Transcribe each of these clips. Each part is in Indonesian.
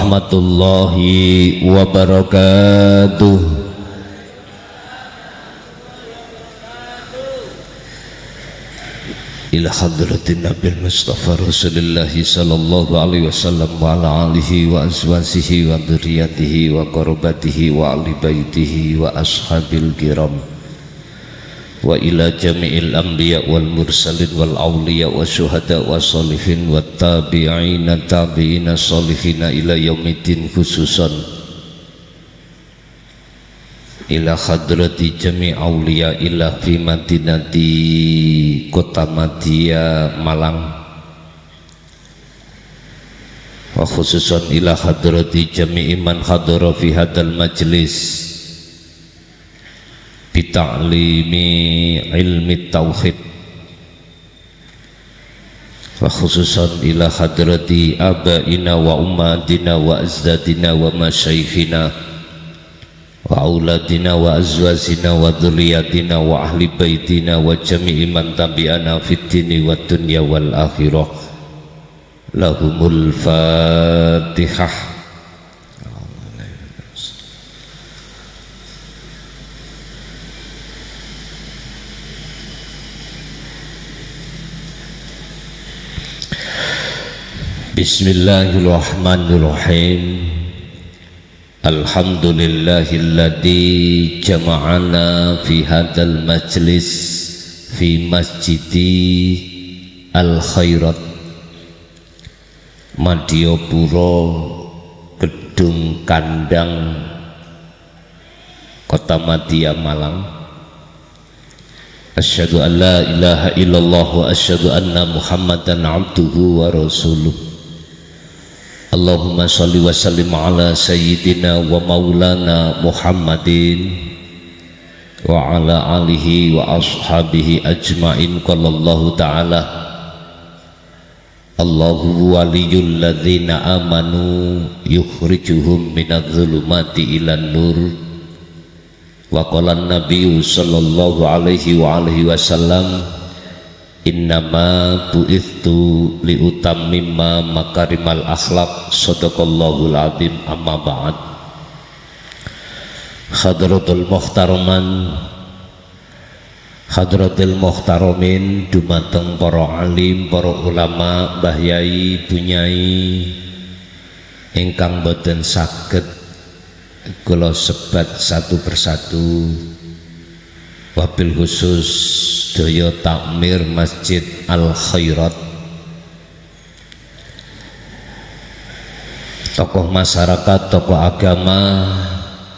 warahmatullahi wabarakatuh. Ila hadratin Nabil Mustafa Rasulullah sallallahu alaihi wasallam wa ala alihi wa azwajihi wa dzurriyyatihi wa qarabatihi wa ahli baitihi wa ashabil kiram wa ila jami'il anbiya wal mursalin wal awliya wa syuhada wa sholihin wa tabi'ina tabi'ina sholihina ila yaumiddin, khususan ila hadrati jami' awliya ila fi madinati kota Madia Malang, wa khususan ila hadrati jami' man hadara fi hadal majlis bita'limi ilmi tauhid, wa khususan ila hadrati abaina wa ummatina wa azdadina wa masyayikhina wa auladina wa azwazina wa dzurriyyatina wa ahli baitina wa jami'i man tabi'ana fid dini wad dunya wal akhirah. Lahumul Fatihah. Bismillahirrahmanirrahim. Alhamdulillahilladzi jama'ana fi hadzal majlis fi masjidi al khairat Madiopuro, Gedung Kandang, Kota Madia Malang. Asyhadu an la ilaha illallah wa asyhadu anna Muhammadan abduhu wa rasuluh. Allahumma salli wa sallim ala sayyidina wa maulana Muhammadin wa ala alihi wa ashabihi ajma'in. Qala Allah ta'ala, Allahu waliyul ladzina amanu yukhrijuhum minadh dhulumati ilan nur. Wa qala an-nabiyyu sallallahu alaihi wa alihi wasallam, innama bu'ithtu liutammima makarimal akhlaq. Shadaqallahul azim. Amma ba'd. Hadratul muhtaraman, hadratil muhtaramin, dumateng para alim, para ulama, mbah yai, bunyai ingkang boten saged kula sebat satu persatu, wabil khusus daya takmir Masjid Al Khairat, tokoh masyarakat, tokoh agama,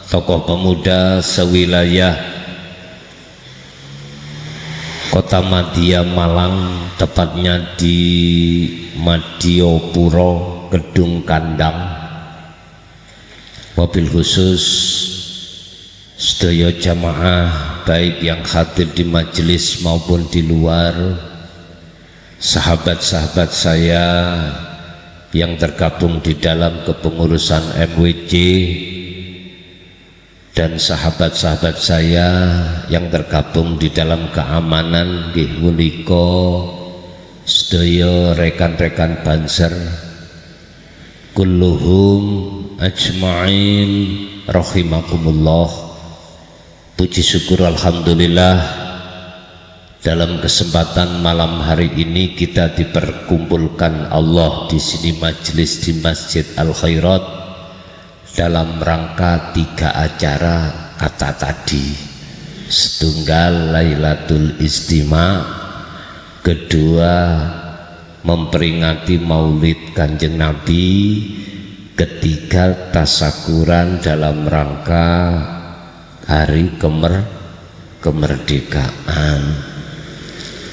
tokoh pemuda sewilayah Kota Madia Malang, tepatnya di Madiopuro, Gedung Kandang, wabil khusus sedaya jamaah baik yang hadir di majelis maupun di luar, sahabat-sahabat saya yang tergabung di dalam kepengurusan MWC dan sahabat-sahabat saya yang tergabung di dalam keamanan, nggih punika sedaya rekan-rekan Banser kulluhum ajma'in rahimakumullah. Puji syukur alhamdulillah, dalam kesempatan malam hari ini kita diperkumpulkan Allah di sini majelis di Masjid Al Khairat dalam rangka 3 acara kata tadi. Setunggal Lailatul Istima, kedua memperingati Maulid Kanjeng Nabi, ketiga tasakuran dalam rangka hari kemerdekaan.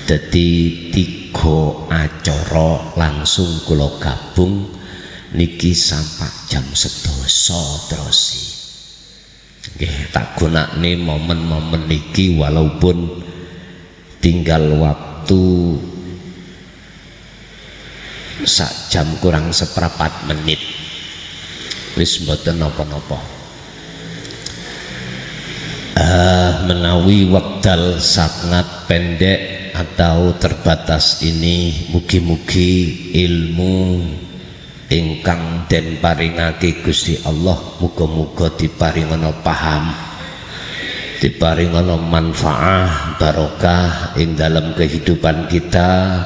Jadi 3 acara langsung kula gabung niki sampai jam 11 terusi. Nggih, tak gunakne momen-momen niki walaupun tinggal waktu sak jam kurang seperempat menit. Wis mboten napa-napa. Menawi wekdal sangat pendek atau terbatas ini, mugi-mugi ilmu ingkang den paringake Gusti Allah, muga-muga diparingana paham, diparingana manfaat barokah ing dalam kehidupan kita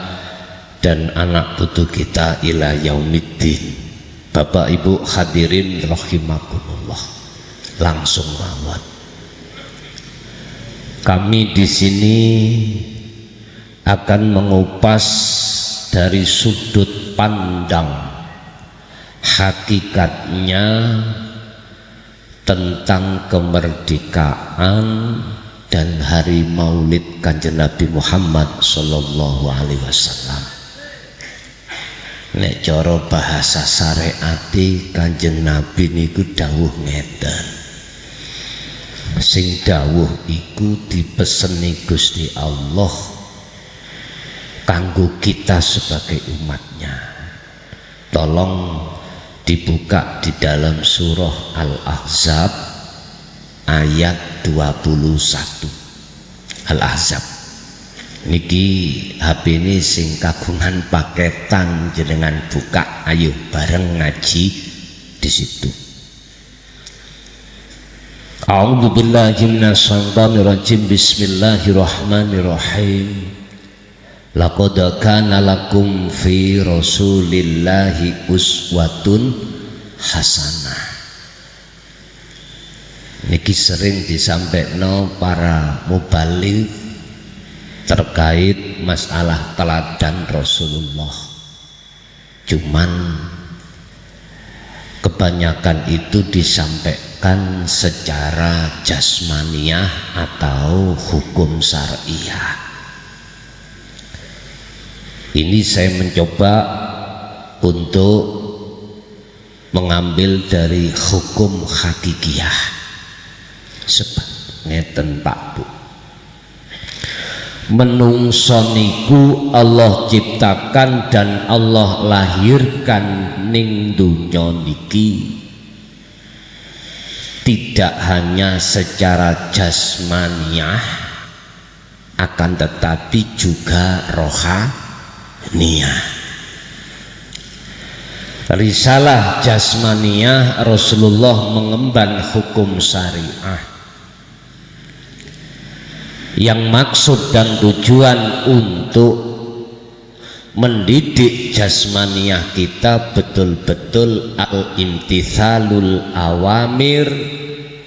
dan anak putu kita ila yaumiddin. Bapak Ibu hadirin rahimakumullah, langsung mawon. Kami di sini akan mengupas dari sudut pandang hakikatnya tentang kemerdekaan dan hari Maulid Kanjeng Nabi Muhammad sallallahu alaihi wasallam. Nek cara bahasa syariati Kanjeng Nabi niku dawuh ngeten. Sing dawuh iku dipeseni Gusti Allah kanggo kita sebagai umatnya. Tolong dibuka di dalam surah Al-Ahzab ayat 21. Al-Ahzab niki HP ini sing kagungan paketan jenengan buka, ayo bareng ngaji di situ. A'udzu billahi minasy syaithanir rajim. Bismillahirrahmanirrahim. Laqad kana lakum fi Rasulillahi uswatun hasanah. Niki sering disampaikan para mubaligh terkait masalah teladan Rasulullah. Cuman kebanyakan itu disampaikan secara jasmaniah atau hukum syariah. Ini saya mencoba untuk mengambil dari hukum hakikiyah. Sebab ngeten Pak Bu, menungso niku Allah ciptakan dan Allah lahirkan ning dunya niki tidak hanya secara jasmaniah, akan tetapi juga rohaniyah. Risalah jasmaniah Rasulullah mengemban hukum syariah yang maksud dan tujuan untuk mendidik jasmaniah kita betul-betul al-imtithalul awamir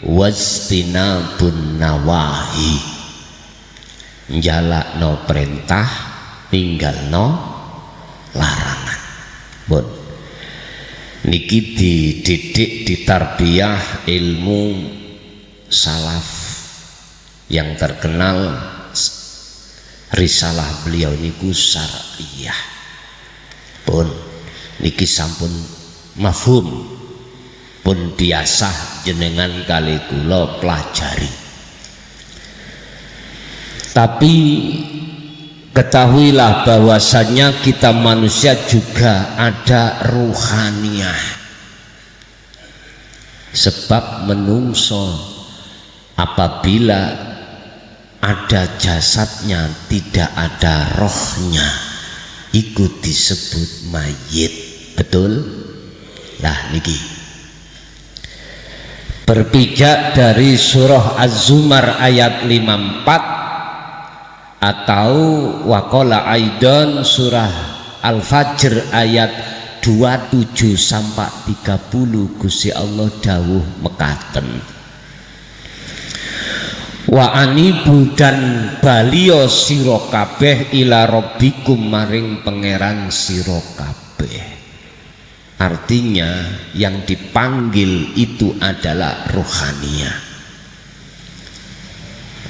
wastinabun nawahi, njalakno perintah ninggalno larangan. Bon, niki dididik ditarbiyah ilmu salaf yang terkenal. Risalah beliau niku syariah pun niki sampun mafhum pun biasa jenengan kali kula pelajari. Tapi ketahuilah bahwasanya kita manusia juga ada ruhaniyah, sebab menungso apabila ada jasadnya tidak ada rohnya ikut disebut mayit. Betul? Nah niki berpijak dari surah Az-Zumar ayat 54 atau waqala aidan surah Al-Fajr ayat 27 sampai 30. Gusti Allah dawuh mekaten, wa anibu dan balio sira kabeh ila rabbikum maring pangeran sira kabeh. Artinya yang dipanggil itu adalah rohaniyah.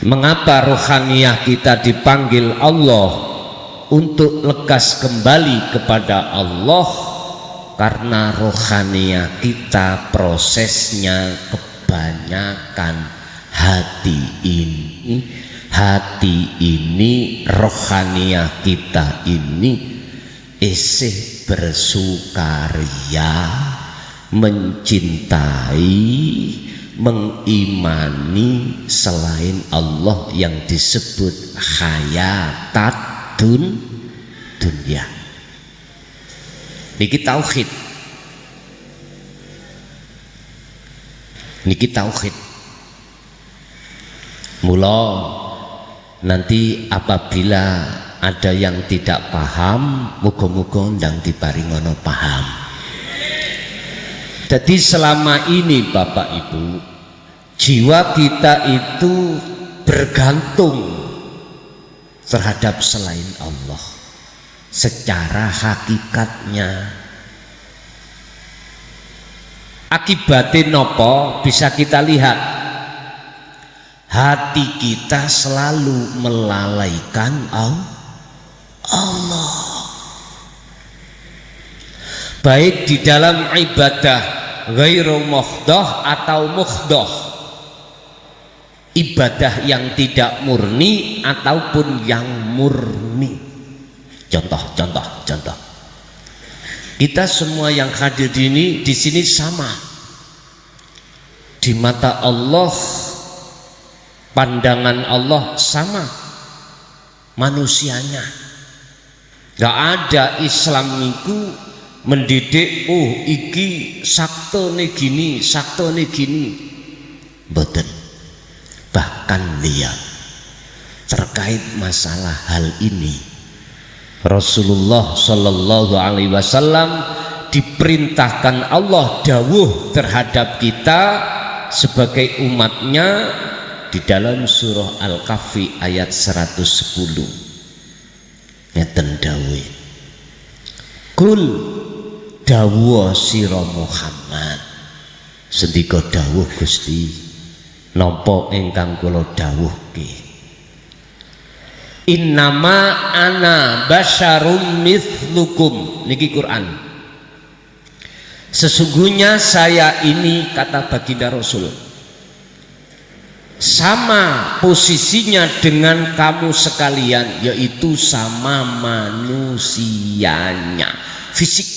Mengapa rohaniyah kita dipanggil Allah? Untuk lekas kembali kepada Allah, karena rohaniyah kita prosesnya kebanyakan hati ini rohaniyah kita ini isih bersukaria, mencintai, mengimani selain Allah yang disebut hayatat dunia. Niki tauhid. Niki tauhid. Mula nanti apabila ada yang tidak paham, muga-muga ndang diparingono paham. Jadi selama ini Bapak Ibu, jiwa kita itu bergantung terhadap selain Allah secara hakikatnya. Akibatnya nopo bisa kita lihat, hati kita selalu melalaikan Allah, baik di dalam ibadah ghairu mukhdah atau mukhdah, ibadah yang tidak murni ataupun yang murni. Contoh. Kita semua yang hadir di sini sama. Di mata Allah, pandangan Allah sama manusianya. Gak ada Islam itu mendidik, oh iki saktone gini. Mboten. Bahkan lihat terkait masalah hal ini, Rasulullah Shallallahu Alaihi Wasallam diperintahkan Allah dawuh terhadap kita sebagai umatnya di dalam surah Al-Kahfi ayat 110. Ngeten dawuh, kul dawuh sira Muhammad, sendika dawuh Gusti napa ingkang kula dawuhke, innama ana basyarum mithlukum. Niki Quran. Sesungguhnya saya ini, kata baginda Rasul, sama posisinya dengan kamu sekalian, yaitu sama manusianya, fisik.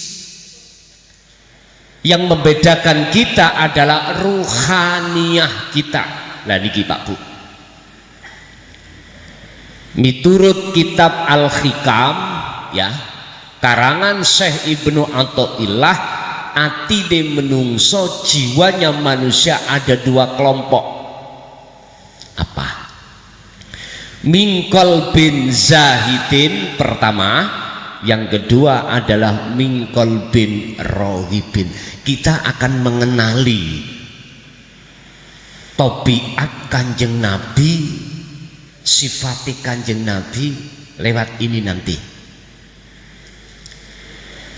Yang membedakan kita adalah ruhaniyah kita. Nah niki Pak Bu, miturut kitab Al-Hikam ya, karangan Syekh Ibnu Athaillah, atine menungso, jiwanya manusia ada dua kelompok. Apa? Mingkol bin zahidin pertama, yang kedua adalah mingkol bin rohibin. Kita akan mengenali tabiat Kanjeng Nabi, sifati Kanjeng Nabi lewat ini nanti.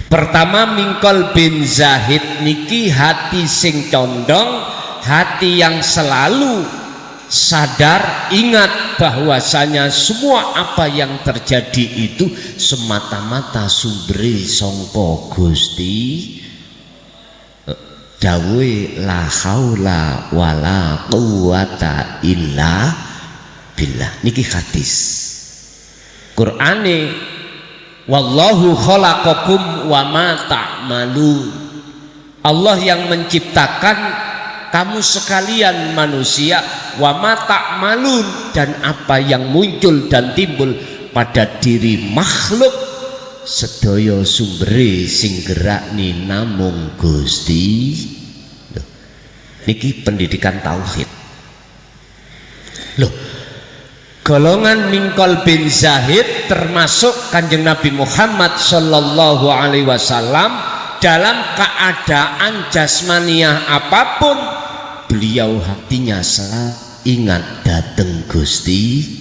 Pertama mingkol bin zahid niki hati sing condong, hati yang selalu sadar, ingat bahwasanya semua apa yang terjadi itu semata-mata sumbere sangka Gusti. Dawuhe la haula wala quwata illa billah. Niki hadis. Qur'ane wallahu khalaqakum wa ma ta'malun. Allah yang menciptakan kamu sekalian manusia, wa ma ta'malun, dan apa yang muncul dan timbul pada diri makhluk sedaya sumbere sing gerakni namung Gusti. Niki pendidikan tauhid. Loh, golongan mingkol bin zahid termasuk Kanjeng Nabi Muhammad Sallallahu Alaihi Wasallam. Dalam keadaan jasmaniah apapun, beliau hatinya selalu ingat dateng Gusti.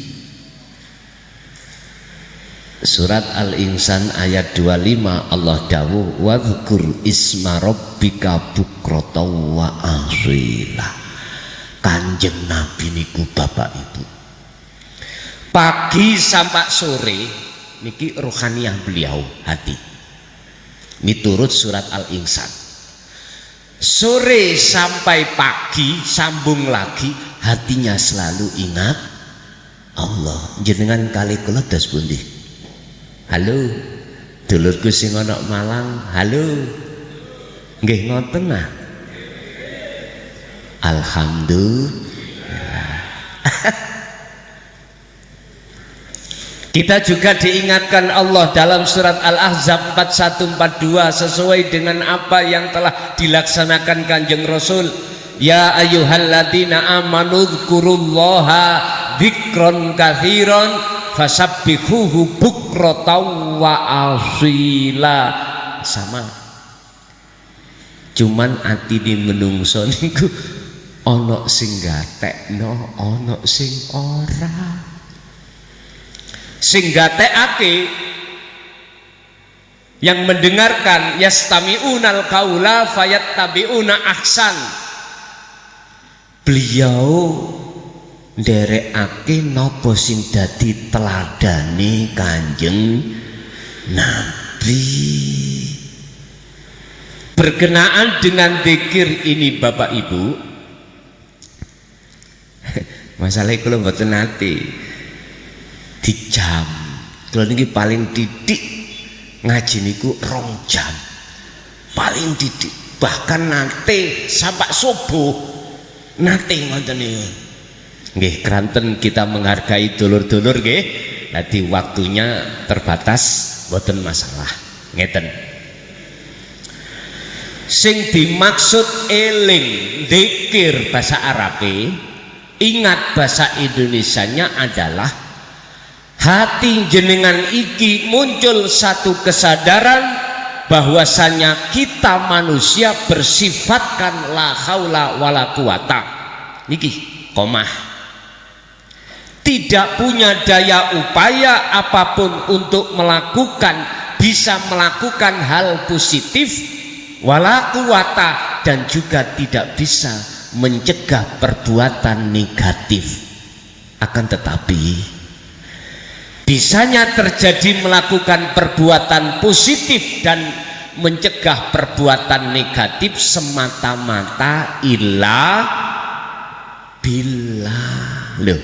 Surat Al-Insan ayat 25, Allah dawuh wadhkur isma rabbika bukratan wa asila. Kanjeng Nabi niku Bapak Ibu, pagi sampai sore niki rohaniah beliau hati, miturut surat Al-Insan. Sore sampai pagi sambung lagi, hatinya selalu ingat Allah. Jenengan kali kula dos pundi? Halo, dulurku sing ana Malang. Halo, nggih ngoten nah. Alhamdulillah. Kita juga diingatkan Allah dalam surat Al-Ahzab 4142 sesuai dengan apa yang telah dilaksanakan Kanjeng Rasul. ya ayyuhalladzina amanu dzkurullaha dzikron katsiran fasabbihuhu bukratan wa asila. Sama, cuman ati di menungso niku ana sing gatekno, ana sing ora. Sing gatekake yang mendengarkan yastami'unal qaula fayattabi'una ahsan. Beliau nderekake napa sing dadi teladane Kanjeng Nabi. Berkenaan dengan zikir ini Bapak Ibu, masalahnya kalau mboten nate di jam, kalau niki paling didik ngaji niku 2 jam paling didik, bahkan nate sampai subuh nate ngoten niku. Nggih, kranten kita menghargai dulur-dulur nggih. Nanti waktunya terbatas, mboten masalah. Ngeten. Sing dimaksud eling zikir bahasa Arabe, ingat bahasa Indonesianya adalah hati jenengan iki muncul satu kesadaran bahwasanya kita manusia bersifatkan la haula wala quwata. Niki komah, tidak punya daya upaya apapun untuk bisa melakukan hal positif wala quwata, dan juga tidak bisa mencegah perbuatan negatif. Akan tetapi bisanya terjadi melakukan perbuatan positif dan mencegah perbuatan negatif semata-mata illa billah. Loh,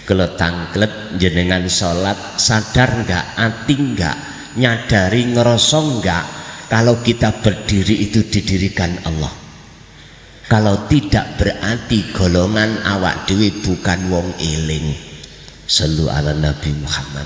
kalau tangklet jenengan sholat sadar nggak, ati nggak, nyadari, ngerasa nggak kalau kita berdiri itu didirikan Allah? Kalau tidak berarti golongan awak dewi bukan wong eling. Shallu ala Nabi Muhammad.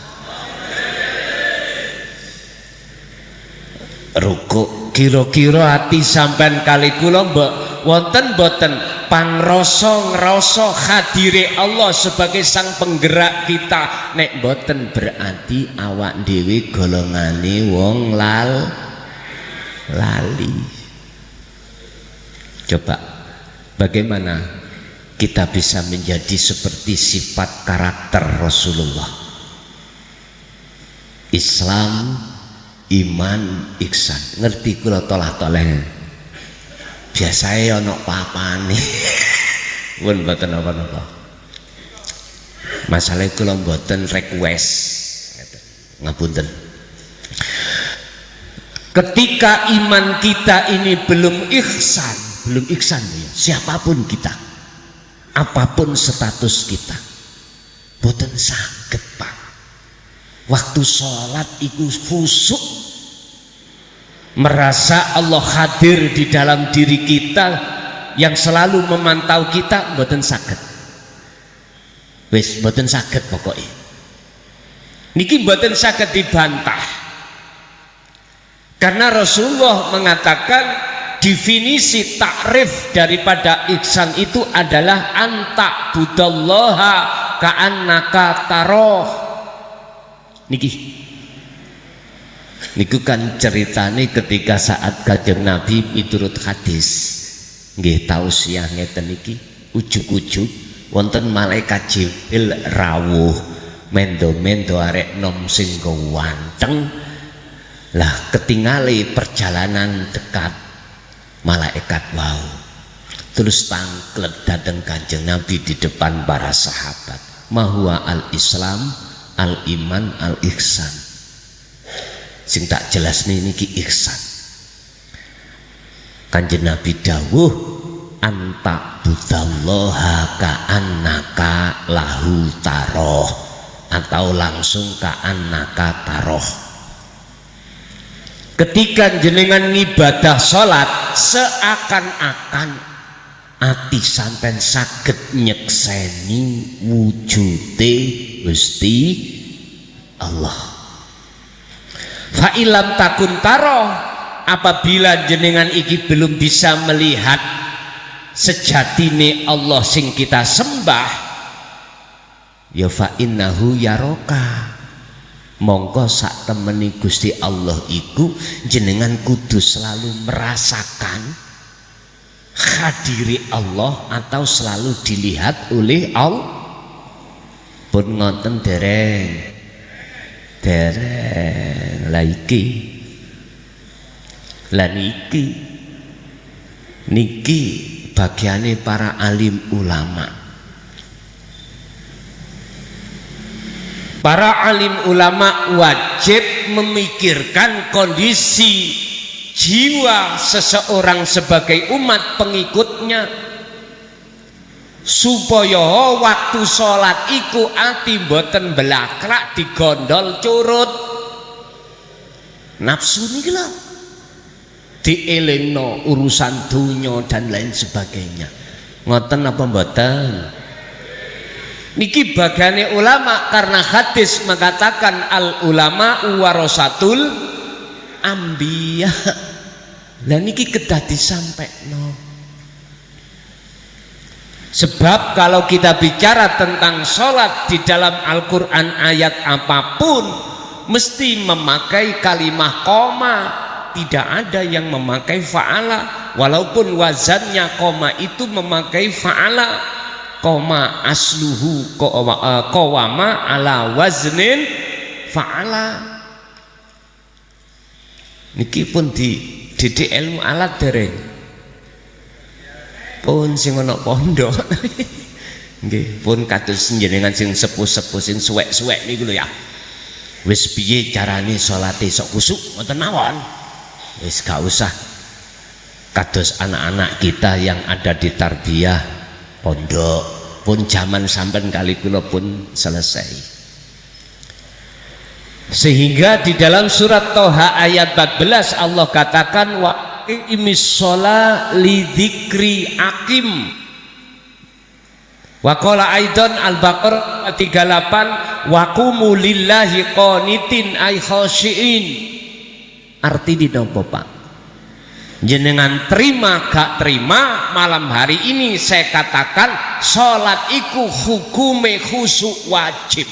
Rukuk kira-kira hati sampean kali kula mbok wonten boten pangrasa ngrasa hadire Allah sebagai sang penggerak kita? Nek boten berarti awak dhewe golongane wong lali. Coba bagaimana kita bisa menjadi seperti sifat karakter Rasulullah? Islam, iman, ihsan. Ngerti kula tolah-toleh biasanya ono papane pun mboten apa-apa. Masalah kula mboten request ngapunten. Ketika iman kita ini belum ihsan ya, siapapun kita, apapun status kita, mboten saged Pak. Waktu sholat itu khusyuk, merasa Allah hadir di dalam diri kita yang selalu memantau kita, mboten saged. Wis mboten saged pokoknya. Niki mboten saged dibantah. Karena Rasulullah mengatakan definisi takrif daripada ihsan itu adalah anta budallaha ka'annaka taroh. Niku kan ceritane ketika saat Kanjeng Nabi miturut hadis nggih tausiah ngeten iki, ujug-ujug wonten malaikat Jibril rawuh mendo-mendo arek nom sing ganteng. Lah ketinggali perjalanan dekat malaikat wau terus tangklet dateng Kanjeng Nabi di depan para sahabat. Mahwa al-Islam, al-iman, al-ihsan. Sing tak jelas niki ihsan. Kanjeng Nabi dawuh anta budallaha ka'annaka lahu taroh, atau langsung ka'annaka taroh. Ketika jenengan ngibadah sholat seakan-akan ati sampean saged nyekseni wujude Gusti Allah. Fa ilam takun taroh, apabila jenengan iki belum bisa melihat sejatine Allah sing kita sembah, ya fa innahu yaroka, mongko sak temeni Gusti Allah iku jenengan kudu selalu merasakan hadiri Allah atau selalu dilihat oleh Allah. Pun ngoten dereng lah iki lan niki bagiane para alim ulama. Para alim ulama wajib memikirkan kondisi jiwa seseorang sebagai umat pengikutnya, supaya waktu sholat iku ati mboten belakrak digondol curut. Nafsu niki lho dielingno urusan dunya dan lain sebagainya. Ngoten apa mboten? Niki bagiane ulama, karena hadis mengatakan al ulama warasatul ambiya. Lah niki kedah disampaikno. Sebab kalau kita bicara tentang sholat di dalam Al-Quran ayat apapun mesti memakai kalimah koma, tidak ada yang memakai fa'ala, walaupun wazannya koma itu memakai fa'ala. Koma asluhu qawama ala waznin fa'ala. Niki pun dididik ilmu alat dereng pun sing ana pondok. Nggih, pun kados njenengan sing sepuh-sepuh sing suwek-suwek niku lho ya. Wis piye carane salate sok kusuk ngoten mawon. Wis gak usah kados anak-anak kita yang ada di tarbiyah pondok, pun zaman sampean kali kula pun selesai. Sehingga di dalam surat Toha ayat 14 Allah katakan wa imis sholat li dzikri akim. Wa qala aidan Al-Baqarah 38 wa qumu lillahi qanitin ay khashiin. Arti di napa Pak? Jenengan terima gak terima, malam hari ini saya katakan sholat iku hukume khusuk wajib.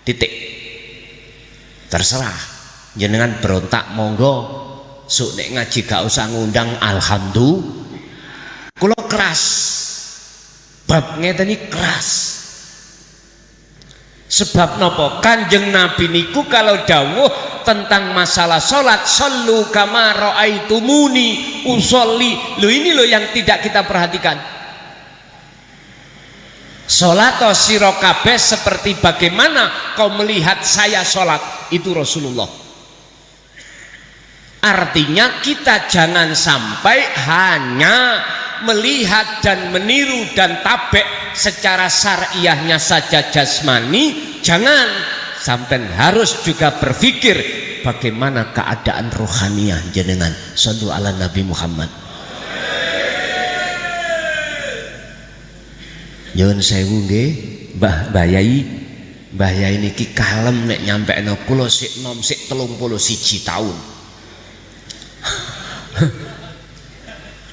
Titik. Terserah jenengan berontak monggo. Sok nek ngaji gak usah ngundang alhamdulillah. Kula keras. Bab ngeten iki keras. Sebab napa? Kanjeng Nabi niku kalau dawuh tentang masalah salat, sallu kama raaitumuni usolli. Loh ini loh yang tidak kita perhatikan. Salat sira kabeh seperti bagaimana kau melihat saya salat, itu Rasulullah. Artinya kita jangan sampai hanya melihat dan meniru dan tabek secara syariahnya saja jasmani. Jangan, sampai harus juga berpikir bagaimana keadaan rohaniah jenengan. Shallu ala Nabi Muhammad. Nyuwun sewu nggih, Mbah Yai niki kalem nek nyampekno kula sik nom sik 31 tahun.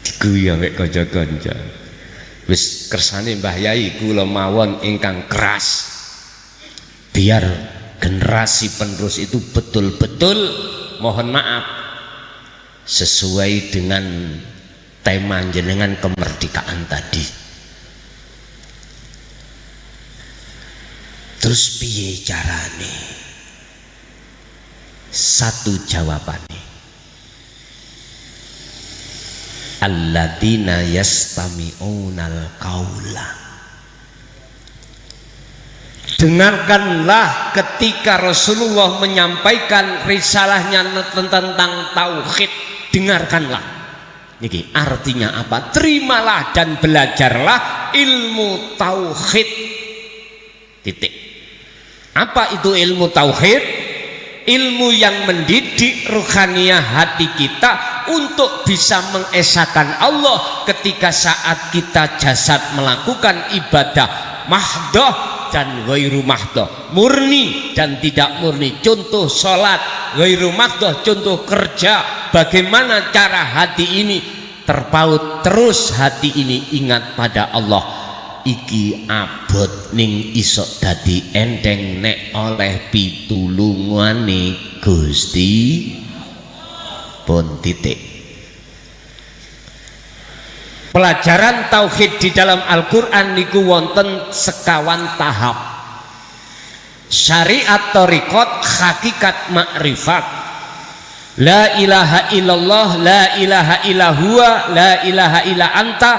Diguyu ambek kanca-kanca. Wis kersane Mbah Yai kula mawon ingkang keras. Biar generasi penerus itu betul-betul, mohon maaf, sesuai dengan tema jenengan kemerdekaan tadi. Terus piye carane? Satu jawabannya, alladzina yastami'unal qaula. Dengarkanlah ketika Rasulullah menyampaikan risalahnya tentang tauhid, dengarkanlah. Niki artinya apa? Terimalah dan belajarlah ilmu tauhid. Titik. Apa itu ilmu tauhid? Ilmu yang mendidik ruhaniah hati kita untuk bisa mengesahkan Allah ketika saat kita jasad melakukan ibadah mahdoh dan ghairu mahdoh, murni dan tidak murni. Contoh sholat, ghairu mahdoh contoh kerja. Bagaimana cara hati ini terpaut terus, hati ini ingat pada Allah. Iki abot ning isok dadi enteng nek oleh pitulungane Gusti pun titik. Pelajaran tauhid di dalam Al-Qur'an niku wonten sekawan tahap. Syariat thariqat, hakikat makrifat. La ilaha illallah, la ilaha illa huwa, la ilaha illa anta,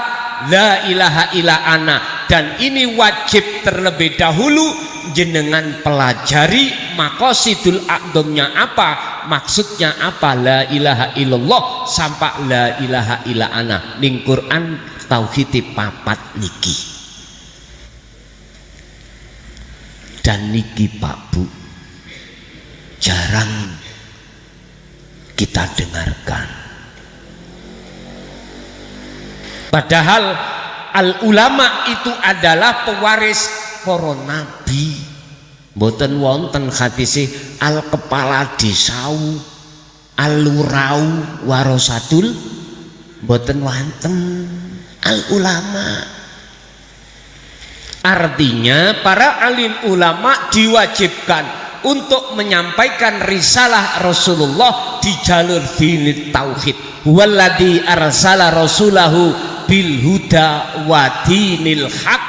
la ilaha illa ana. Dan ini wajib terlebih dahulu jenengan pelajari maqasidul a'dhamnya apa, maksudnya apa la ilaha illallah sampai la ilaha illa ana. Ning Quran tauhid papat niki. Dan niki Pak Bu jarang kita dengarkan. Padahal al ulama itu adalah pewaris para nabi. Mboten wonten hadise al kepala desau, al lurau warasatul, mboten wonten al ulama. Artinya para alim ulama diwajibkan untuk menyampaikan risalah Rasulullah di jalur dinit tauhid. Walladzi arsala rasulahu bil huda wa dinil haq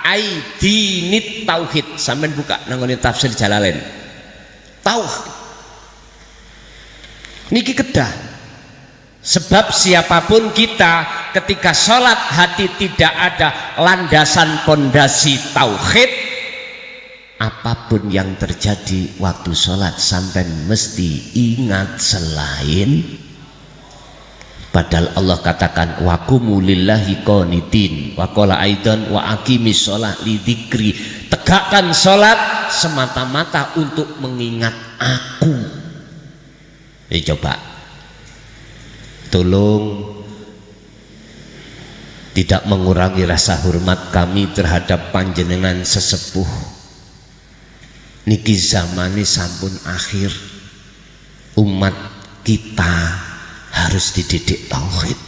ai dinit tauhid. Sampeyan buka nangone tafsir Jalalain. Tauhid niki kedah. Sebab siapapun kita ketika sholat hati tidak ada landasan pondasi tauhid, apapun yang terjadi waktu sholat sampai mesti ingat selain. Padahal Allah katakan wa qumu lillahi qanitin wa qala aidan wa aqimis sholat lidzikri. Tegakkan sholat semata-mata untuk mengingat aku. Coba tolong tidak mengurangi rasa hormat kami terhadap panjenengan sesepuh. Niki zamane sampun akhir. Umat kita harus dididik tauhid.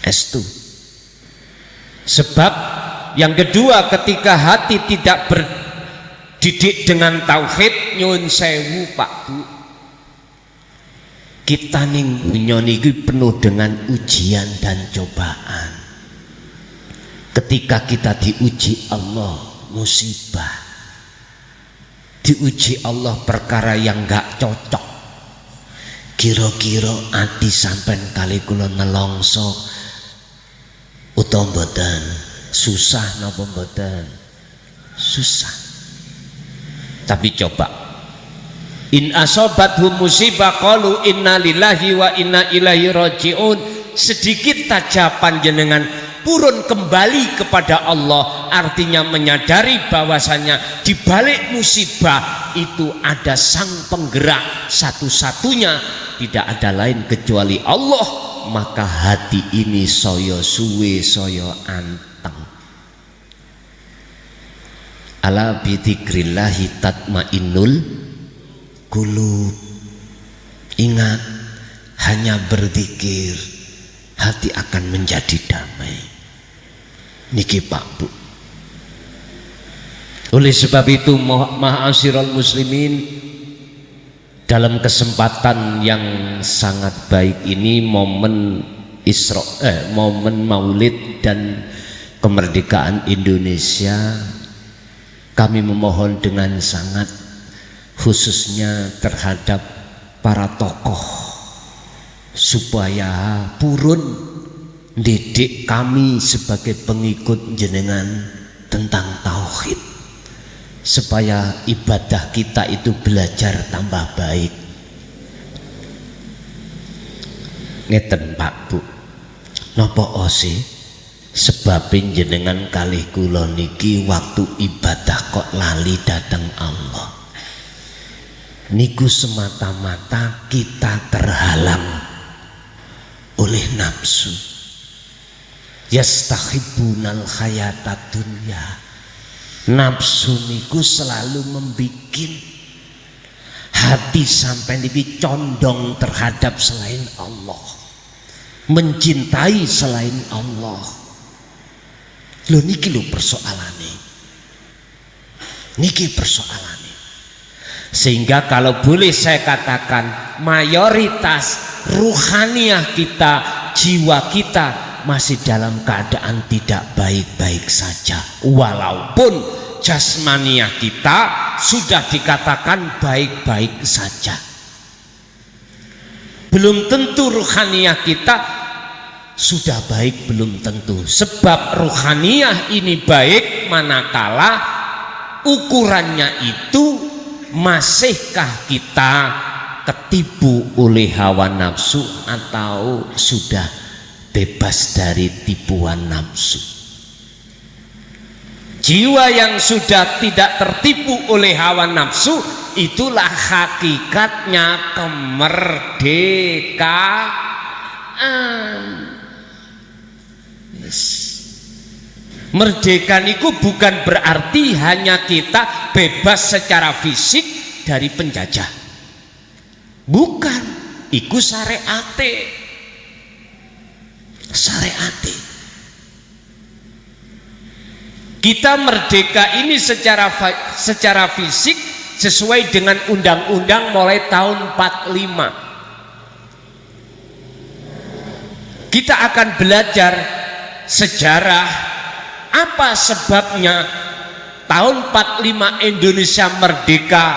Estu. Sebab yang kedua, ketika hati tidak berdidik dengan tauhid, nyun sewu Pak Bu, kita ning dunya niki penuh dengan ujian dan cobaan. Ketika kita diuji Allah musibah, diuji Allah perkara yang gak cocok, kira-kira ati sampean kali kula nelongso utawa mboten? Susah napa mboten? Susah. Tapi coba, in asobathum musibah qalu inna lillahi wa inna ilaihi rajiun. Sedikit saja panjenengan purun kembali kepada Allah, artinya menyadari bahwasanya di balik musibah itu ada sang penggerak satu-satunya, tidak ada lain kecuali Allah. Maka hati ini soyo suwe soyo anteng. Ala bidzikrillahi tatmainnul qulub. Ingat, hanya berzikir hati akan menjadi damai. Niki Pak Bu. Oleh sebab itu ma'asyiral muslimin, dalam kesempatan yang sangat baik ini, momen momen Maulid dan kemerdekaan Indonesia, kami memohon dengan sangat khususnya terhadap para tokoh supaya purun didik kami sebagai pengikut jenengan tentang tauhid, supaya ibadah kita itu belajar tambah baik. Ngeten Pak Bu, napa sih sebabin jenengan kalih kula niki waktu ibadah kok lali dateng Allah? Niku semata-mata kita terhalang oleh nafsu. Yastahibbunal hayatad dunya Nafsu niku selalu membikin hati sampai niki condong terhadap selain Allah, mencintai selain Allah. Lho niki lho persoalane. Niki persoalane. Sehingga kalau boleh saya katakan, mayoritas ruhaniah kita, jiwa kita masih dalam keadaan tidak baik-baik saja, walaupun jasmaniah kita sudah dikatakan baik-baik saja. Belum tentu ruhaniah kita sudah baik, belum tentu. Sebab ruhaniah ini baik manakala ukurannya itu masihkah kita ketipu oleh hawa nafsu atau sudah bebas dari tipuan nafsu. Jiwa yang sudah tidak tertipu oleh hawa nafsu, itulah hakikatnya kemerdekaan. Merdeka niku bukan berarti hanya kita bebas secara fisik dari penjajah. Bukan, iku syariate. Syariate. Kita merdeka ini secara fisik sesuai dengan undang-undang mulai tahun 45. Kita akan belajar sejarah apa sebabnya tahun 45 Indonesia merdeka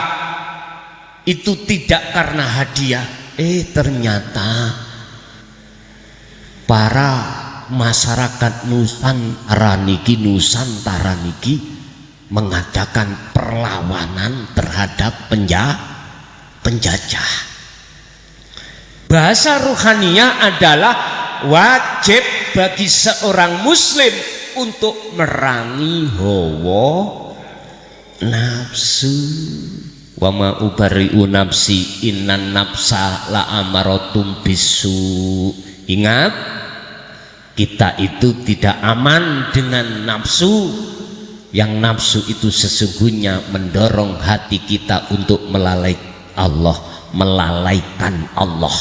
itu tidak karena hadiah. Ternyata para masyarakat Nusantara niki mengadakan perlawanan terhadap penjajah. Bahasa ruhaniah adalah wajib bagi seorang muslim untuk merangi hawa nafsu. Wa ma ubari'u nafsi innan nafsa la amaratum bisu. Ingat, kita itu tidak aman dengan nafsu. Yang nafsu itu sesungguhnya mendorong hati kita untuk melalaikan Allah.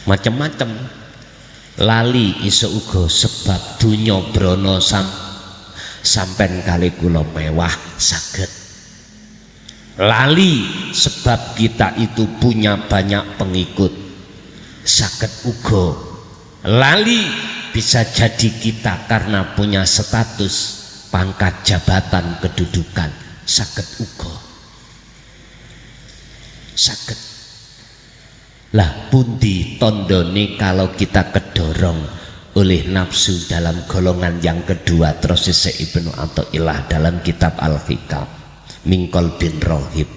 Macam-macam lali iso uga sebab dunya brana sampen kali kula mewah saged. Lali sebab kita itu punya banyak pengikut saged uga. Lali bisa jadi kita karena punya status pangkat jabatan kedudukan saged uga. Saged. Lah pundi tondone kalau kita kedorong oleh nafsu dalam golongan yang kedua. Terus Ibnu Athaillah dalam kitab Al-Hikam Mingkol bin Rohib,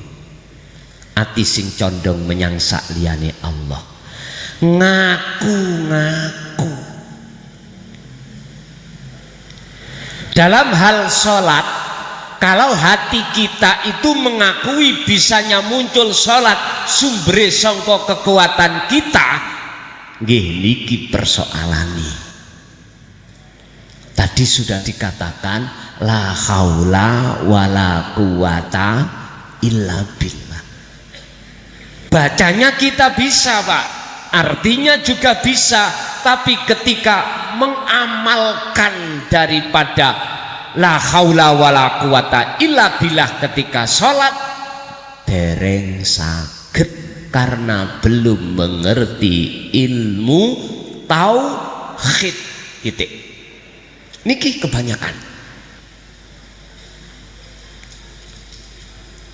ati sing condong menyangsak liyane Allah, ngaku-ngaku dalam hal sholat. Kalau hati kita itu mengakui bisanya muncul sholat sumber sangka kekuatan kita, nggih niki persoalane. Tadi sudah dikatakan la haula wala quwata illa billah. Bacanya kita bisa, Pak, artinya juga bisa, tapi ketika mengamalkan daripada la haula wala quwata illa billah ketika sholat dereng saged karena belum mengerti ilmu tauhid. Titik. Niki kebanyakan.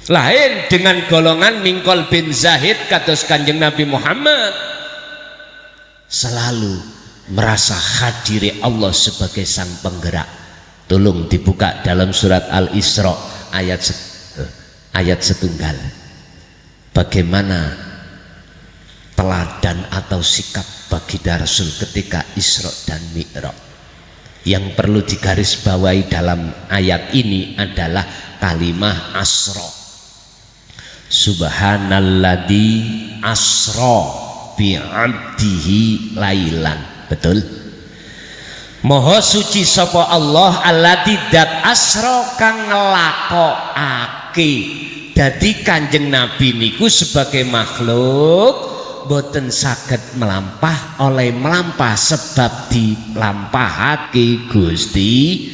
Lain dengan golongan Mingkol bin Zahid kados Kanjeng Nabi Muhammad selalu merasa hadiri Allah sebagai sang penggerak. Tolong dibuka dalam surat Al-Isra ayat setunggal. Bagaimana teladan atau sikap baginda Rasul ketika Isra dan Mi'raj. Yang perlu digarisbawahi dalam ayat ini adalah kalimah asra. Subhanalladzi asra bi'abdihi lailan. Betul? Maha suci sapa Allah alladzi dat asra kang nglakokake. Dadi Kanjeng Nabi niku sebagai makhluk boten saged melampah oleh melampah sebab dilampahake Gusti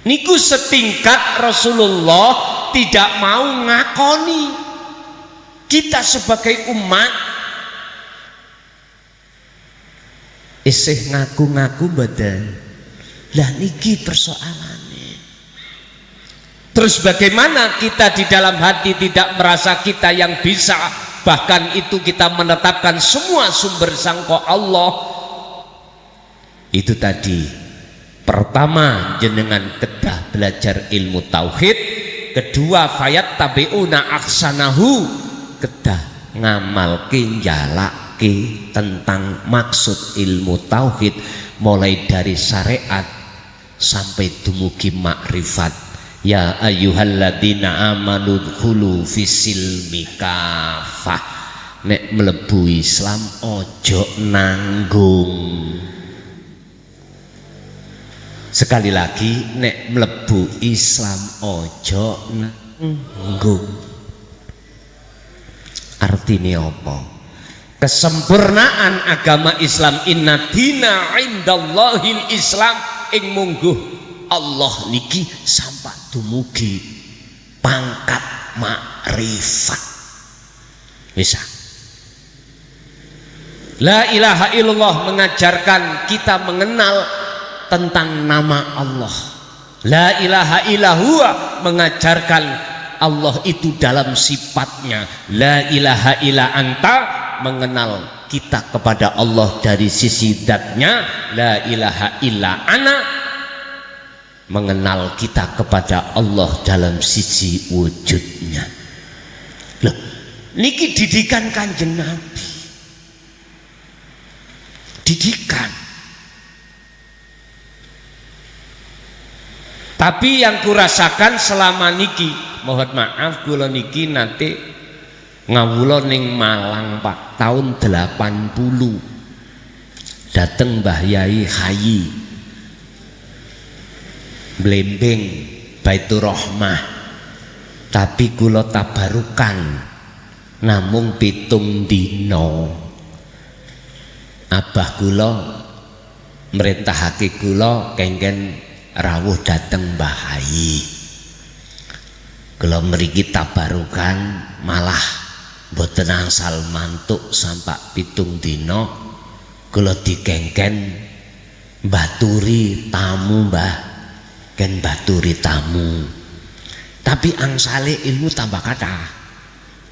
niku setingkat Rasulullah tidak mau ngakoni. Kita sebagai umat isih ngaku-ngaku badan lah niki persoalannya. Terus bagaimana kita di dalam hati tidak merasa kita yang bisa, bahkan itu kita menetapkan semua sumber sangko Allah. Itu tadi pertama jenengan kedah belajar ilmu tauhid, kedua fayat tabiuna aksanahu kedah ngamalke njalake tentang maksud ilmu tauhid mulai dari syariat sampai dumugi makrifat. Ya ayyuhalladzina amanu dkhulu fisilmi kafah. Nek mlebu Islam ojo nanggung. Sekali lagi, nek mlebu Islam ojo nanggung. Artinya apa? Kesempurnaan agama Islam, inna dina indallahil Islam, ing mungguh Allah niki sampai dumugi pangkat makrifat. Bisa. La ilaha illallah mengajarkan kita mengenal tentang nama Allah. La ilaha illallah mengajarkan Allah itu dalam sifatnya. La ilaha illa anta mengenal kita kepada Allah dari sisi zatnya. La ilaha illa ana mengenal kita kepada Allah dalam sisi wujudnya. Loh, niki didikan Kanjeng Nabi. Didikan. Tapi yang kurasakan selama niki, mohon maaf kula niki nanti ngawula ning Malang Pak tahun 80. Dateng Mbah Yai Hayi Blembeng Baitur Rahmah, tapi kula tabarukan namung 7 dina. Abah kula merintahake kula kengken rawuh dateng Mbah Hayi. Kula mriki tabarukan malah boten angsal mantuk sampai 7 dina. Kula dikengken baturi tamu Mbah. Ken baturi tamu, tapi angsale ilmu tambah kata.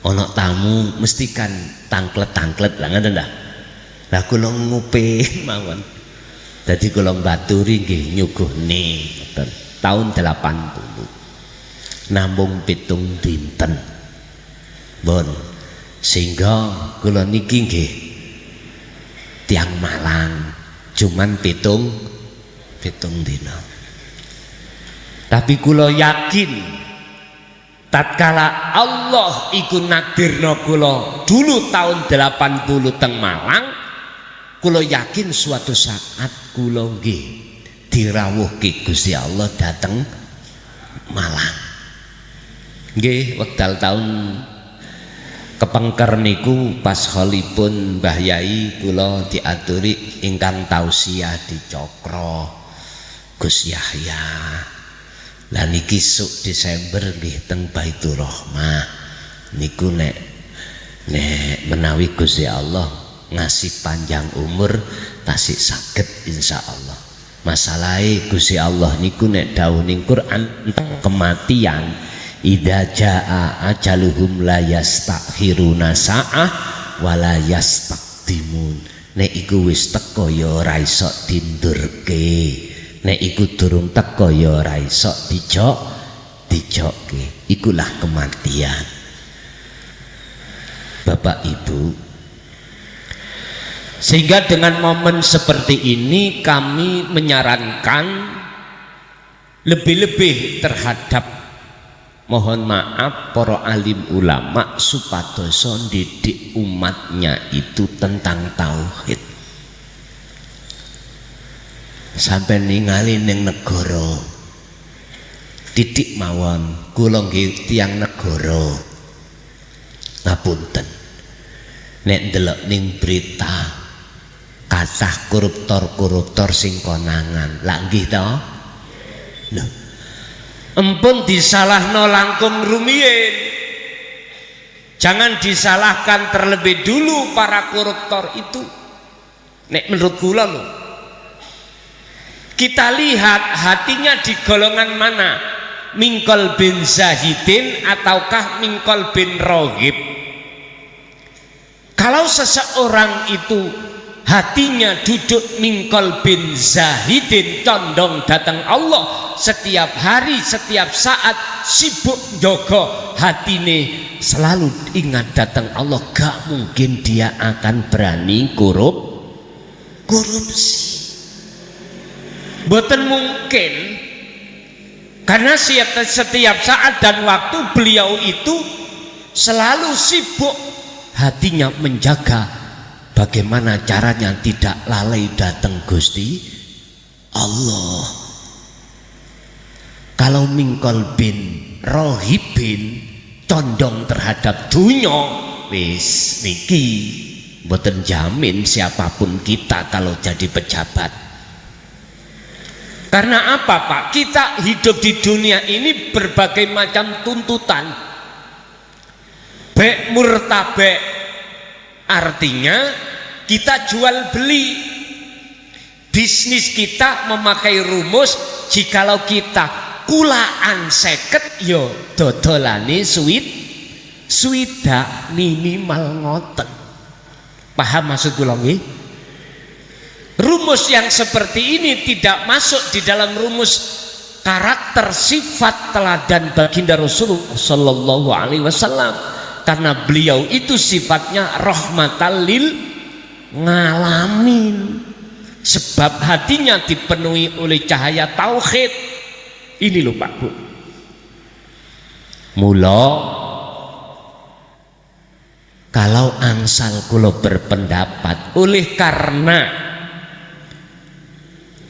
Ono tamu mesti kan tangklet lah ngoten dah. Lah kula ngupe mawon. Dadi kula baturi nggih nyuguhne tahun 80. Namung 7 dinten. Bon, sehingga kula niki nggih tiang Malang cuman 7 dina. Tapi kula yakin tatkala Allah iku nakdirna kula dulu tahun 80 teng Malang, kula yakin suatu saat kula nggih dirawuhke Gusti Allah dateng Malang. Nggih wekdal tahun kepengker niku pas kholipun Mbah Yai kula diaturi ingkang tausiah di Cokro Gus Yahya. Lah niki sok Desember nggih teng Baitur Rahmah niku nek menawi Gusti Allah ngasih panjang umur tasik saged insyaallah. Masalahe Gusti Allah niku nek dawuhing Quran tentang kematian, idza jaa ajaluhum la yastakhiruna sa'ah wa la yastaqdimun. Nek iku wis teko ya ora iso dindurke. Nek iku durung teko ya ora iso dijokke. Ikulah kematian. Bapak Ibu, sehingga dengan momen seperti ini kami menyarankan lebih-lebih terhadap mohon maaf para alim ulama supadoso didik umatnya itu tentang tauhid. sampai ningali ning negara titik mawon kula nggih tiyang negara ngapunten nek ndelok ning berita kathah koruptor sing konangan lak nggih to lho empun disalahno langkung rumiyin, jangan disalahkan terlebih dulu para koruptor itu. Nek menurut kula lho, kita lihat hatinya di golongan mana, mingkol bin zahidin ataukah mingkol bin rohib. Kalau seseorang itu hatinya duduk mingkol bin zahidin, condong datang Allah setiap hari setiap saat, sibuk jogo hatine selalu ingat datang Allah, gak mungkin dia akan berani korupsi. Boten mungkin, karena setiap saat dan waktu beliau itu selalu sibuk hatinya menjaga bagaimana caranya tidak lalai datang Gusti Allah. Kalau mingkol bin rohibin condong terhadap dunya, wis niki mboten jamin siapapun kita kalau jadi pejabat. Karena apa Pak? Kita hidup di dunia ini berbagai macam tuntutan. Bek murtabek, artinya kita jual beli. Bisnis kita memakai rumus, jikalau kita kulaan seket yo dodolane swidak minimal ngoten. Paham maksud kula nggih? Rumus yang seperti ini tidak masuk di dalam rumus karakter sifat teladan baginda Rasulullah sallallahu alaihi wasallam, karena beliau itu sifatnya rahmatan lil ngalamin, sebab hatinya dipenuhi oleh cahaya tauhid. Ini loh Pak Bu, mula kalau angsal kula berpendapat, oleh karena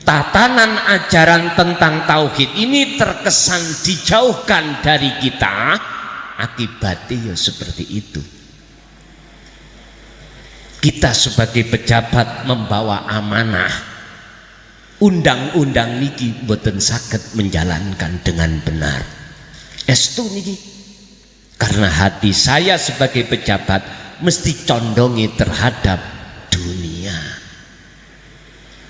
tatanan ajaran tentang tauhid ini terkesan dijauhkan dari kita, akibatnya ya seperti itu. Kita sebagai pejabat membawa amanah, undang-undang niki boten saged menjalankan dengan benar. Estu niki, karena hati saya sebagai pejabat mesti condongi terhadap dunia.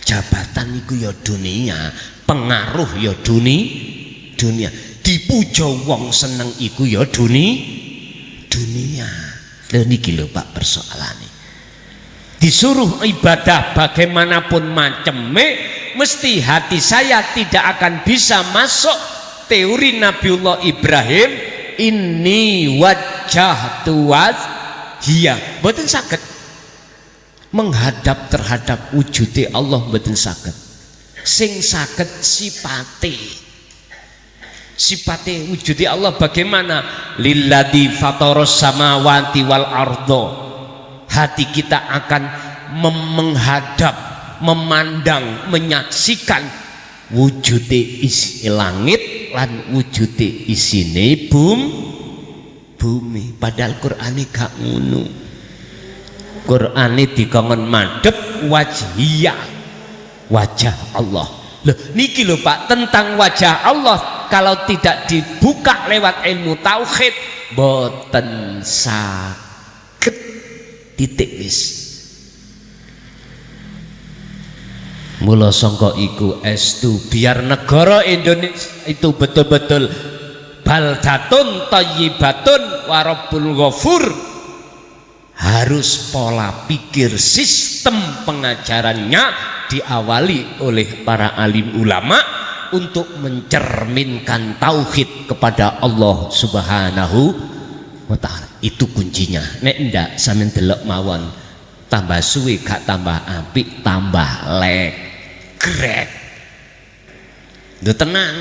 Jabatan niku ya dunia, pengaruh ya dunia. Dipuja wong seneng iku ya dunia. Lha niki lho Pak persoalane. Disuruh ibadah bagaimanapun macemnya, mesti hati saya tidak akan bisa masuk teori Nabiullah Ibrahim, ini wajah tuwajhiyah, mboten saged menghadap terhadap wujudnya Allah, mboten saged. Sing saged sifate wujudnya Allah bagaimana? Lilladzi fataros samawati wal ardo. Hati kita akan menghadap, memandang, menyaksikan wujude isi langit lan wujude isine bumi. Padahal Qur'ane gak ngono. Qur'ane dikongkon madhep wajhiyah, wajah Allah. Loh niki lho Pak, tentang wajah Allah kalau tidak dibuka lewat ilmu tauhid boten saged. Titik wis. Mula sangka iku estu biar negara Indonesia itu betul-betul baldatun thayyibatun wa rabbul ghafur, harus pola pikir sistem pengajarannya diawali oleh para alim ulama untuk mencerminkan tauhid kepada Allah Subhanahu wa ta'ala. Itu kuncinya. Nek ndak sampeyan delok mawon, tambah suwe gak tambah apik, tambah legrek. Lho tenang,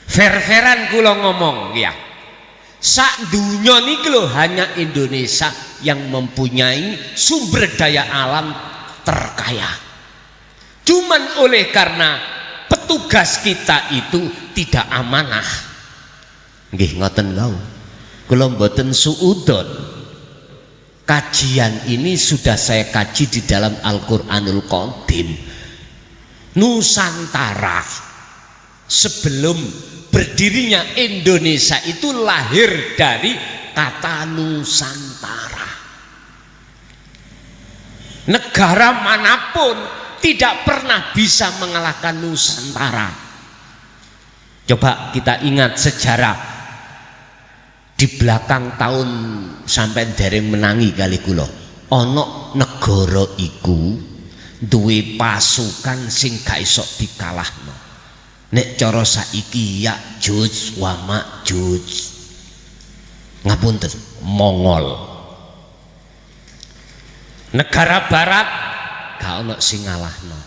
fair-fairan kula ngomong ya, sak dunya niki lho hanya Indonesia yang mempunyai sumber daya alam terkaya. Cuman oleh karena petugas kita itu tidak amanah. Nggih ngoten kau. Kula mboten suudon. Kajian ini sudah saya kaji di dalam Al-Qur'anul Qadim. Nusantara sebelum berdirinya Indonesia itu lahir dari kata Nusantara. Negara manapun tidak pernah bisa mengalahkan Nusantara. Coba kita ingat sejarah di belakang tahun sampai dereng menangi kali kula. Ana negara iku duwe pasukan sing gak iso dikalahno. Nek cara saiki Ya'juj wa Ma'juj. Ngapunten, Mongol. Negara barat gak ono sing ngalahno.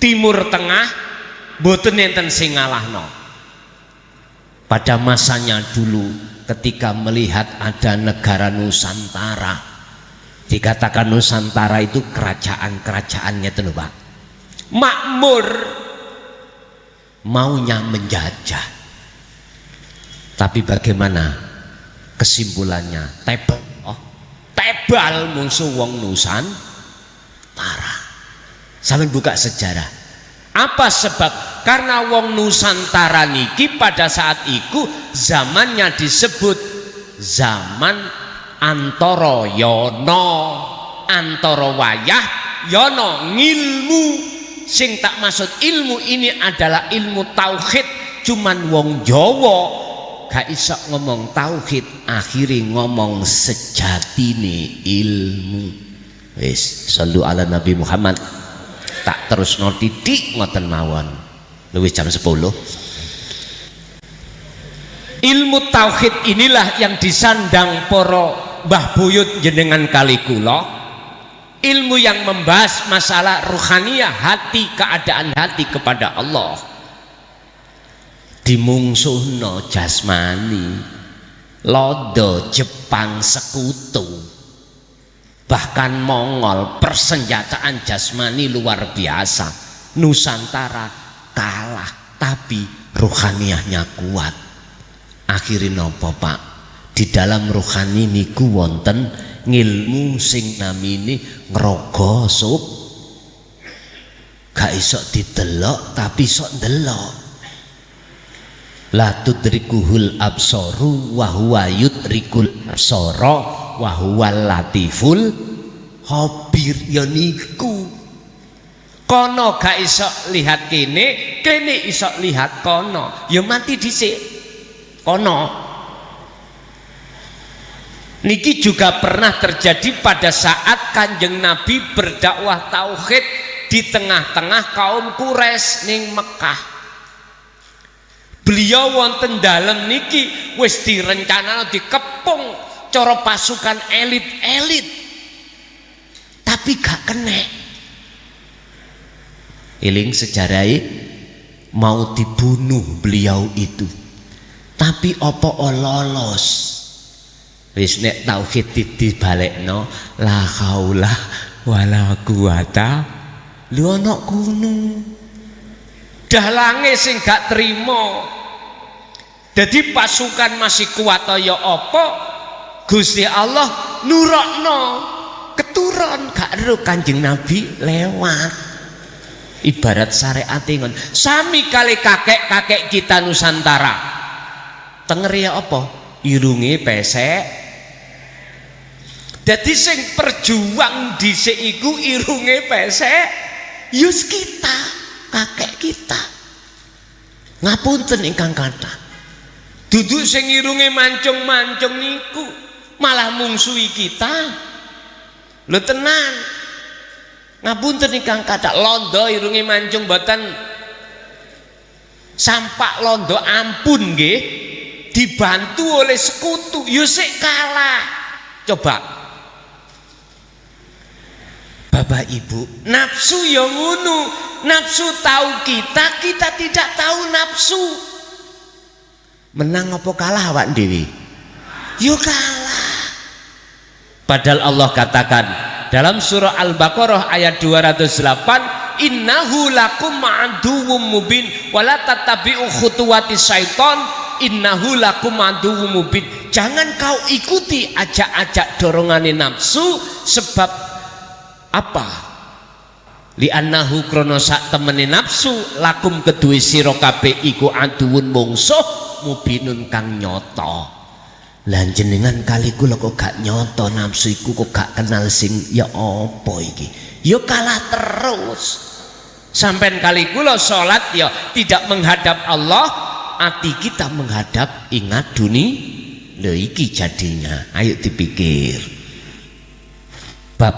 Timur Tengah mboten enten sing ngalahno. Pada masanya dulu ketika melihat ada negara Nusantara, dikatakan Nusantara itu kerajaan-kerajaannya itu Pak. Makmur, maunya menjajah. Tapi bagaimana kesimpulannya? Tebal musuh wong Nusantara. Sampai buka sejarah. Apa sebab? Karena wong Nusantara niki pada saat iku zamannya disebut zaman antara yono, antara wayah yono, ngilmu. Sing tak maksud ilmu ini adalah ilmu tauhid. Cuman wong Jawa gak iso ngomong tauhid, akhirnya ngomong sejatine ilmu. Wis sallu ala Nabi Muhammad. Tak terus no titik ngoten mawon. Luwih jam 10. Ilmu tauhid inilah yang disandang para mbah buyut jenengan kali kula. Ilmu yang membahas masalah ruhaniyah hati, keadaan hati kepada Allah. Dimungsuhno jasmani, lodo Jepang sekutu. Bahkan Mongol persenjataan jasmani luar biasa. Nusantara kalah, tapi ruhaniyahnya kuat. Akhirnya nopo Pak? Di dalam ruhani niku wonten ngilmu sing namine ngrogo sup. Gak iso didelok tapi sok ndelok. La tudrikuhul absaru wa huwa yudrikul absara wa huwal latiful khabir. Ya niku kono gak iso lihat kene, kene iso lihat kono. Ya mati dhisik kono. Niki juga pernah terjadi pada saat Kanjeng Nabi berdakwah tauhid di tengah-tengah kaum Quraisy ning Mekah. Beliau wonten dalem niki wis direncanano dikepung cara pasukan elit-elit, tapi gak kena. Iling sejarahnya mau dibunuh beliau itu, tapi opo lolos. Wis nek tauhid dibalekno la haula wala quwata lu ana kuno. Dalange sing gak trimo. Jadi pasukan masih kuat ya apa? Gusti Allah nurokno keturun gak ero Kanjeng Nabi lewat. Ibarat syariat ngon. Sami kali kakek-kakek kita Nusantara. Tengeri apa? Irunge pesek. Jadi sing perjuang dhisik iku irunge pesek. Yus kita, kakek kita. Ngapunten ingkang kathah. Duduk sing irunge mancung-mancung niku malah mungsuhi kita. Lho tenan. Ngapunten ingkang kathah, londo irunge mancung mboten sampak londo ampun nggih, dibantu oleh sekutu yo sik kalah. Coba Bapak Ibu, nafsu ya ngono. Nafsu tahu kita, kita tidak tahu nafsu. Menang apa kalah awak dewi? Yo kalah. Padahal Allah katakan dalam surah Al-Baqarah ayat 208, innahu lakum aduwwum mubin wala tattabi'u khutuwati syaiton innahu lakum aduwwum mubin. Jangan kau ikuti ajak-ajak dorongane nafsu. Sebab apa? Li'annahu krono sak temene nafsu lakum kedue sira kabeh iku aduwun mungsuh mubinun kang nyata. Lah jenengan kali kula kok gak nyoto nafsu iku, kok gak kenal sing ya apa iki, ya kalah terus. Sampai kali kula sholat ya tidak menghadap Allah, hati kita menghadap ingat dunia. Lho iki jadinya, ayo dipikir bab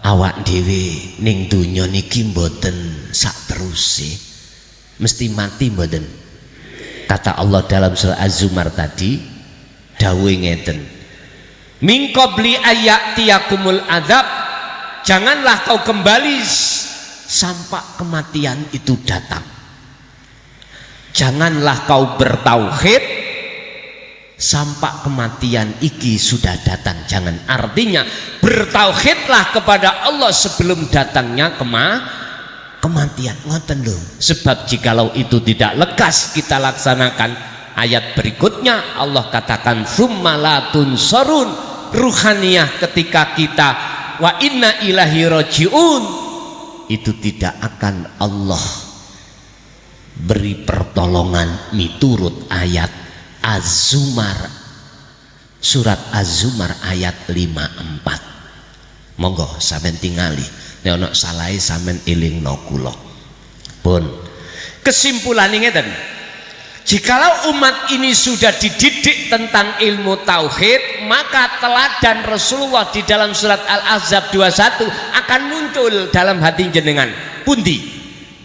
awak dhewe ning donya niki mboten sak teruse mesti mati mboten. Kata Allah dalam surah Az-Zumar tadi dawuh ngeten, min qabli ayatiyakumul adzab, janganlah kau kembali sampai kematian itu datang. Janganlah kau bertauhid sampai kematian iki sudah datang. Jangan, artinya bertauhidlah kepada Allah sebelum datangnya kematian. Ngoten lho. Sebab jikalau itu tidak lekas kita laksanakan, ayat berikutnya Allah katakan tsumma la tunsarun, ruhaniyah ketika kita wa inna ilahi rajiun, itu tidak akan Allah beri pertolongan miturut ayat Az-Zumar, surat Az-Zumar ayat 54. Monggo sampeyan tingali nek ana salahe sampeyan elingno kula. Pun kesimpulan ngeten, jikalau umat ini sudah dididik tentang ilmu tauhid, maka teladan Rasulullah di dalam surat Al-Ahzab 21 akan muncul dalam hati jenengan. Pundi?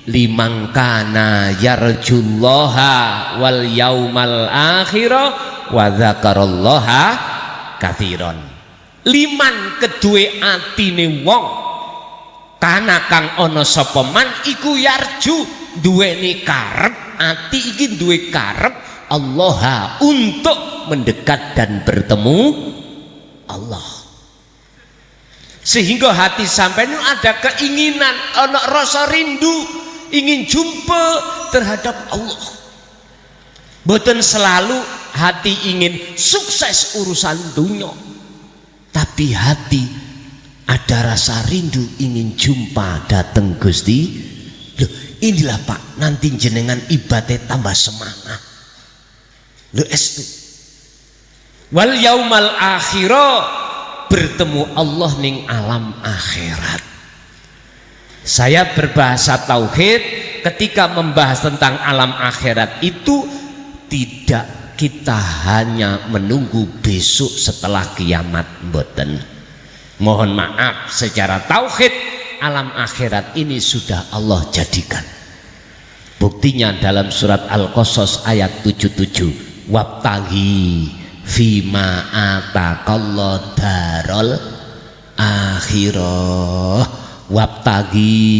Liman kana yarjullaha wal yaumal akhirah wa dzakarallaha katsiran. Liman kedue atine wong kana kang ana sapa man iku yarju, duweni karep, ati iki duwe karep Allah untuk mendekat dan bertemu Allah, sehingga hati sampai itu ada keinginan, ana rasa rindu ingin jumpa terhadap Allah. Boten selalu hati ingin sukses urusan dunia, tapi hati ada rasa rindu ingin jumpa dateng Gusti. Loh, inilah Pak, nanti jenengan ibadah tambah semangat. Loh estu wal yaumal akhirah, bertemu Allah ning alam akhirat. Saya berbahasa tauhid ketika membahas tentang alam akhirat itu tidak kita hanya menunggu besok setelah kiamat, mboten. Mohon maaf, secara tauhid alam akhirat ini sudah Allah jadikan. Buktinya dalam surat Al-Qasas ayat 77, wabtaghi fima ataqallahu darul akhirah. Wabtaghi,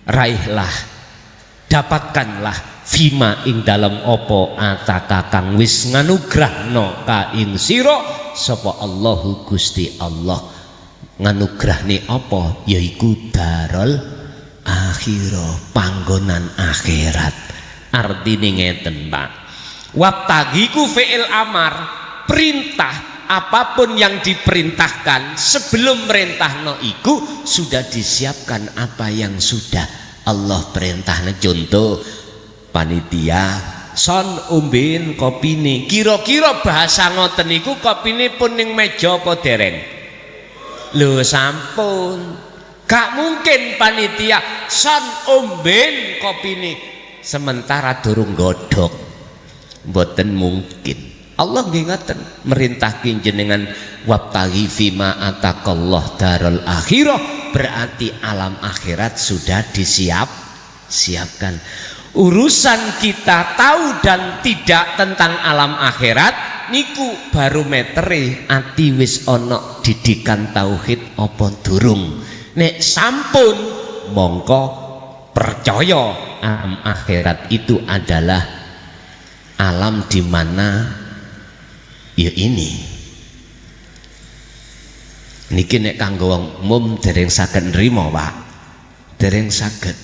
raihlah, dapatkanlah, fima ing dalam opo ataka kang wis nganugrahno ka ing sira sapa Allahu Gusti Allah. Nganugrahne apa? Yaiku darul akhirah, panggonan akhirat. Artine ngeten Pak, wabtagiku fi'il amar, perintah. Apapun yang diperintahkan sebelum merintahno iku sudah disiapkan apa yang sudah Allah perintahna. Contoh panitia son umbin kopine, kira-kira bahasa ngoten niku kopine pun ning meja apa dereng? Lho sampun, gak mungkin panitia son umbin kopine sementara durung godhog, mboten mungkin. Allah nggih ngoten, merintahkin jenengan wabtaghi fima ataqallah darul akhirah, berarti alam akhirat sudah disiapkan. Urusan kita tahu dan tidak tentang alam akhirat niku barometere ati wis ana didikan tauhid apa durung. Nek sampun mongko percaya alam akhirat itu adalah alam di mana ya ini niki nek kanggo wong umum dereng saged nrimo Pak. dereng saged.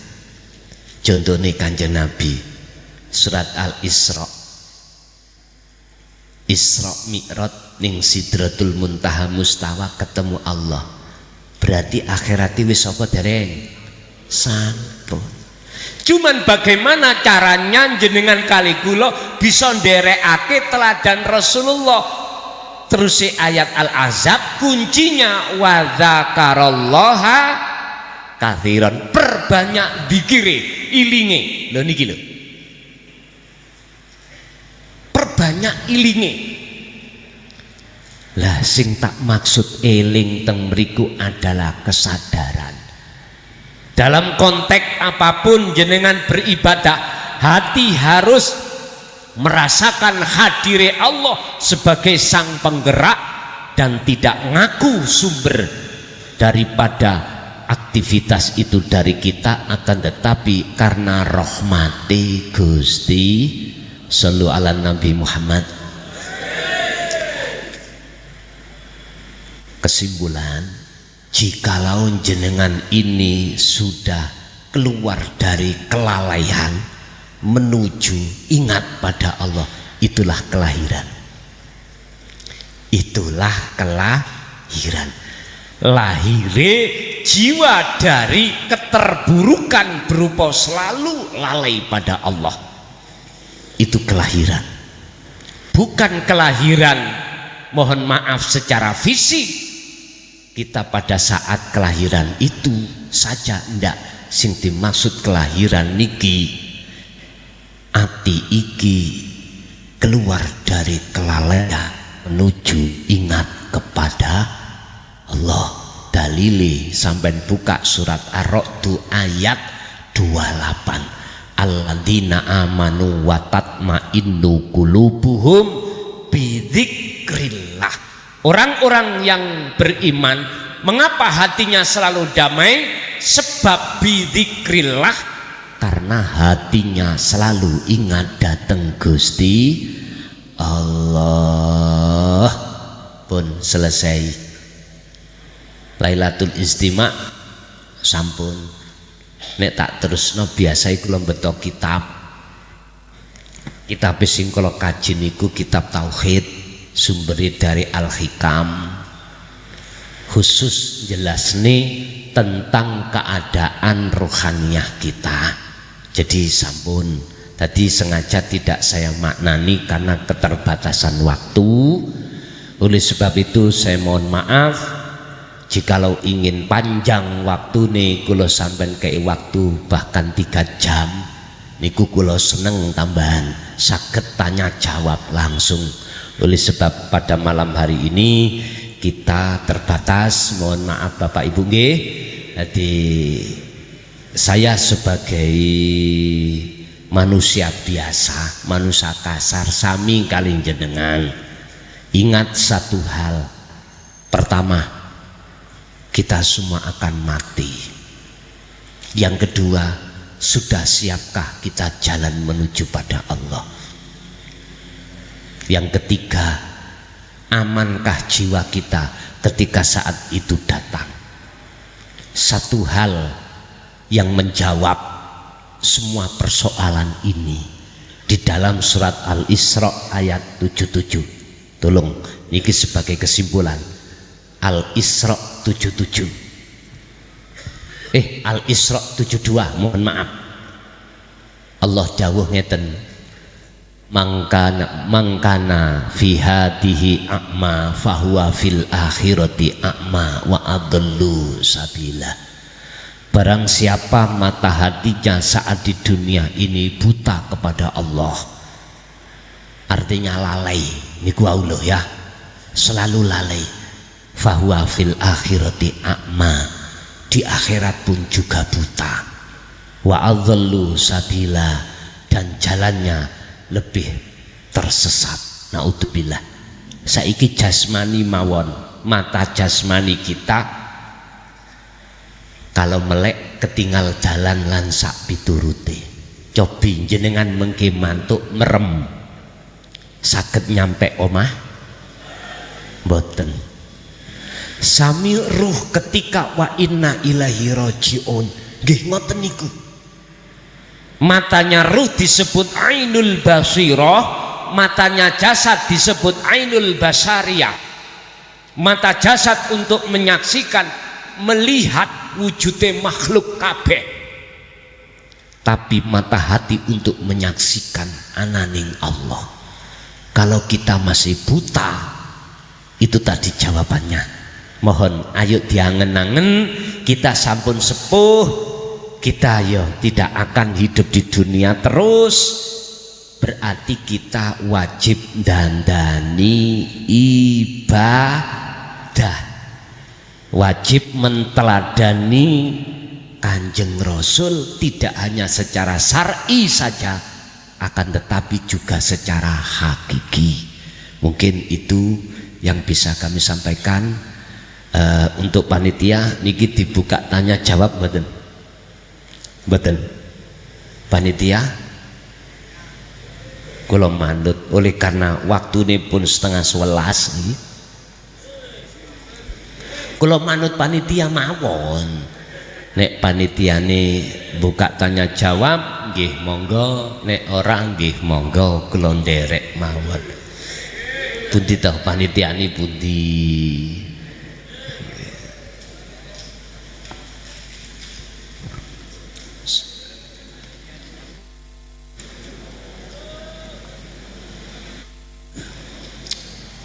Contohnya Kanjeng Nabi surat Al-Isra, Isra Mi'raj ning Sidratul Muntaha Mustawa ketemu Allah. Berarti akhirati wis apa dereng sampun. Cuman bagaimana caranya jenengan kali kula bisa nderekake teladan Rasulullah. Terus ayat Al-Ahzab kuncinya wa dzakarallaha katsiran, perbanyak dikire ilinge. Lho niki lho, perbanyak ilinge. Lah sing tak maksud eling teng mriku adalah kesadaran. Dalam konteks apapun jenengan beribadah, hati harus merasakan hadirnya Allah sebagai sang penggerak dan tidak ngaku sumber daripada aktivitas itu dari kita, akan tetapi karena rahmati Gusti. Shallu ala Nabi Muhammad. Kesimpulan, jikalau jenengan ini sudah keluar dari kelalaian menuju ingat pada Allah, itulah kelahiran. Itulah kelahiran. Lahire jiwa dari keterburukan berupa selalu lalai pada Allah. Itu kelahiran. Bukan kelahiran, mohon maaf, secara fisik. Kita pada saat kelahiran itu saja ndak. Sing dimaksud kelahiran niki ati iki keluar dari kelalaian menuju ingat kepada Allah. Dalili sampai buka surat Ar-Ra'd ayat 28. Alladzina amanu wa tatma'innu qulubuhum bidzikrillah. Orang-orang yang beriman, mengapa hatinya selalu damai? Sebab bidzikrillah, karena hatinya selalu ingat datang Gusti Allah. Pun selesai. Lailatul Istima sampun. Nek tak terusno biasa iku kula beto kitab. Kitab sing kula kaji niku kitab tauhid, sumberi dari Al-Hikam, khusus jelas nih tentang keadaan rohaniah kita. Jadi sampun, tadi sengaja tidak saya maknani karena keterbatasan waktu. Oleh sebab itu saya mohon maaf jikalau ingin panjang waktu nih kula sampean kei waktu bahkan 3 jam niku kula seneng tambahan saged tanya jawab langsung. Oleh sebab pada malam hari ini kita terbatas, mohon maaf Bapak Ibu nggih. Jadi saya sebagai manusia biasa, manusia kasar, sami kali jenengan ingat satu hal. Pertama, kita semua akan mati. Yang kedua, sudah siapkah kita jalan menuju pada Allah? Yang ketiga, amankah jiwa kita ketika saat itu datang? Satu hal yang menjawab semua persoalan ini di dalam surat Al-Isra ayat 77. Tolong niki sebagai kesimpulan. Al-Isra 77. Al-Isra 72, mohon maaf. Allah dawuh ngeten. Mangkana fi hadihi a'ma fahuwa fil akhirati a'ma wa adallu sabila. Barang siapa mata hatinya saat di dunia ini buta kepada Allah, artinya lalai, niku Allah ya, selalu lalai. Fahuwa fil akhirati a'ma, di akhirat pun juga buta. Wa adallu sabila, dan jalannya lebih tersesat. Naudzubillah. Saiki jasmani mawon, mata jasmani kita kalau melek ketinggal jalan lan sak piturute. Cobi jenengan mengke mantuk merem, saged nyampe omah mboten. Sami ruh ketika wa inna ilahi rajiun, Nggih ngoten niku. Matanya ruh disebut ainul basirah, matanya jasad disebut ainul basariyah. Mata jasad untuk menyaksikan, melihat wujudnya makhluk kabeh. Tapi mata hati untuk menyaksikan ananing Allah. Kalau kita masih buta, itu tadi jawabannya. Mohon ayo diangen-angen, kita sampun sepuh, kita yo tidak akan hidup di dunia terus. Berarti kita wajib dandani ibadah, wajib menteladani Kanjeng Rasul, tidak hanya secara syar'i saja, akan tetapi juga secara hakiki. Mungkin itu yang bisa kami sampaikan. Untuk panitia niki dibuka tanya jawab mboten? Mboten. Panitia kula manut oleh karena waktune pun 10:30 kula manut panitia mawon. Nek panitiane buka tanya jawab nggih monggo, nek orang nggih monggo kula nderek mawon. Pundi ta panitiane pundi?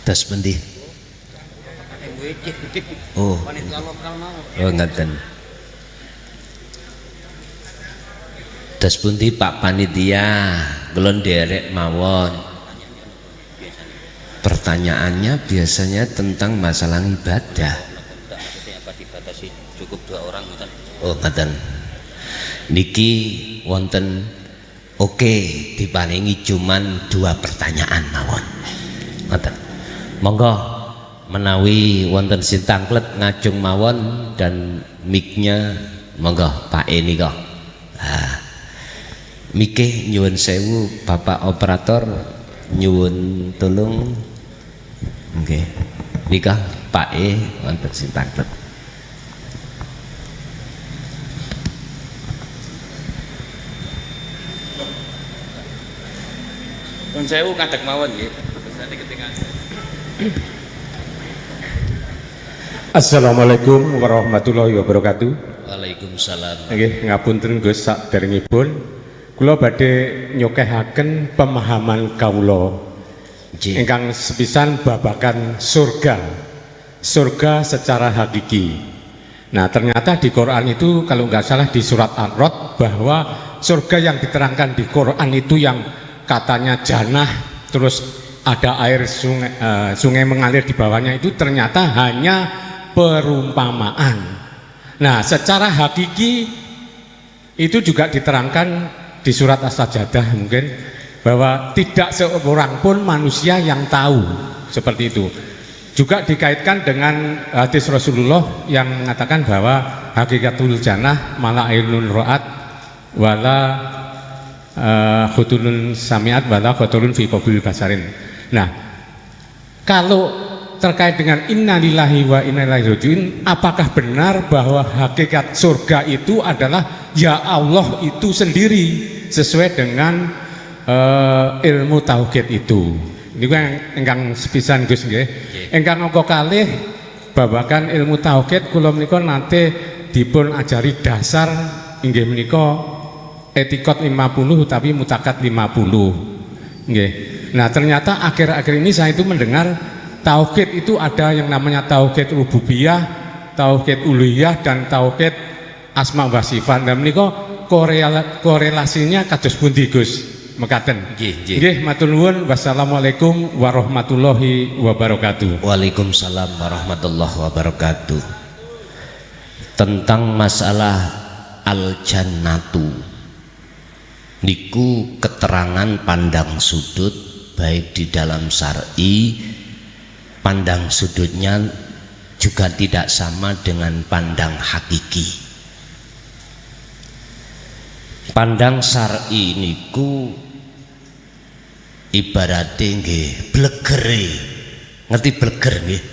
Das pundi? Oh. Oh ngaten. Das pundi Pak Panitia, kula nderek mawon. Pertanyaannya biasanya tentang masalah ibadah. Cukup 2 orang ngoten. Oh, ngoten. Niki wonten oke diparingi cuman 2 pertanyaan mawon. Ngoten. Monggo menawi wonten sing tanglet ngajeng mawon dan mic-nya monggo Pak nika. Mike nyuwun sewu Bapak operator, nyuwun tolong nggih nika Pak wonten sing tanglet. Nyuwun sewu ngadeg mawon nggih. Assalamualaikum warahmatullahi wabarakatuh. Waalaikumsalam. Nggih ngapunten Gus saderengipun. Kula badhe nyokehaken pemahaman kawula ingkang sepisan babagan surga. Surga secara hakiki. Nah, ternyata di Quran itu kalau nggak salah di surat Ar-Ra'd bahwa surga yang diterangkan di Quran itu yang katanya jannah terus ada air sungai mengalir di bawahnya itu ternyata hanya perumpamaan. Nah, secara hakiki itu juga diterangkan di surat As-Sajdah mungkin bahwa tidak seorang pun manusia yang tahu seperti itu. Juga dikaitkan dengan hadis Rasulullah yang mengatakan bahwa hakikatul jannah mala ainun ra'at wala khutulun samiat wala khutulun fi qabil basarin. Nah, kalau terkait dengan innalillahi wa inna ilaihi rajiun, apakah benar bahwa hakikat surga itu adalah ya Allah itu sendiri sesuai dengan ilmu tauhid itu? Niku ingkang sepisan Gus nggih. Ingkang angka kalih babagan ilmu tauhid kula menika nate dipun ajari dasar inggih menika etikot 50 tapi mutakat 50. Nggih. Nah, ternyata akhir-akhir ini saya itu mendengar tauhid itu ada yang namanya tauhid rububiyah, tauhid uluhiyah dan tauhid asma wa sifat. Dan menika korelasinya kados pundi Gus? Mekaten. Nggih, matur nuwun. Wassalamualaikum warahmatullahi wabarakatuh. Waalaikumsalam warahmatullahi wabarakatuh. Tentang masalah al-jannatu niku keterangan pandang sudut baik di dalam syar'i, pandang sudutnya juga tidak sama dengan pandang hakiki. Pandang syar'i niku ibaratnya nggih blegere, ngerti bleger nggih.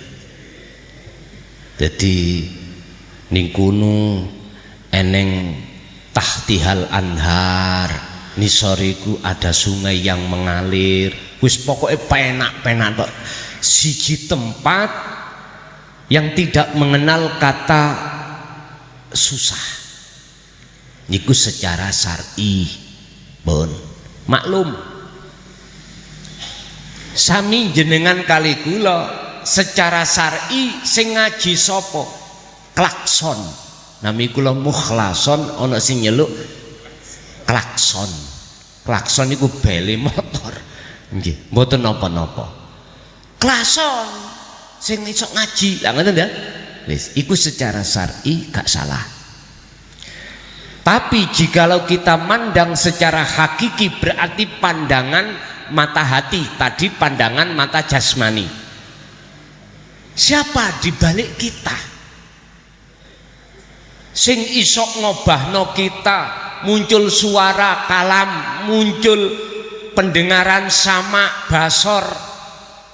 Jadi ning kono eneng tahtihal anhar, nisoriku ada sungai yang mengalir. Wis pokoknya penak-penak tok. Siji tempat yang tidak mengenal kata susah. Niku secara syar'i, pun maklum. Sami jenengan kali kula secara syar'i sing ngaji sapa? Klakson. Nami kula mukhlason ana sing nyeluk klakson. Klakson niku bele motor. Nggih, mboten napa-napa. Klakson sing iso ngaji. Lah ngoten ya. Wis, iku secara syar'i gak salah. Tapi jikalau kita mandang secara hakiki berarti pandangan mata hati, tadi pandangan mata jasmani. Siapa di balik kita? Sing isok ngobahno kita, muncul suara kalam, muncul pendengaran sama basor.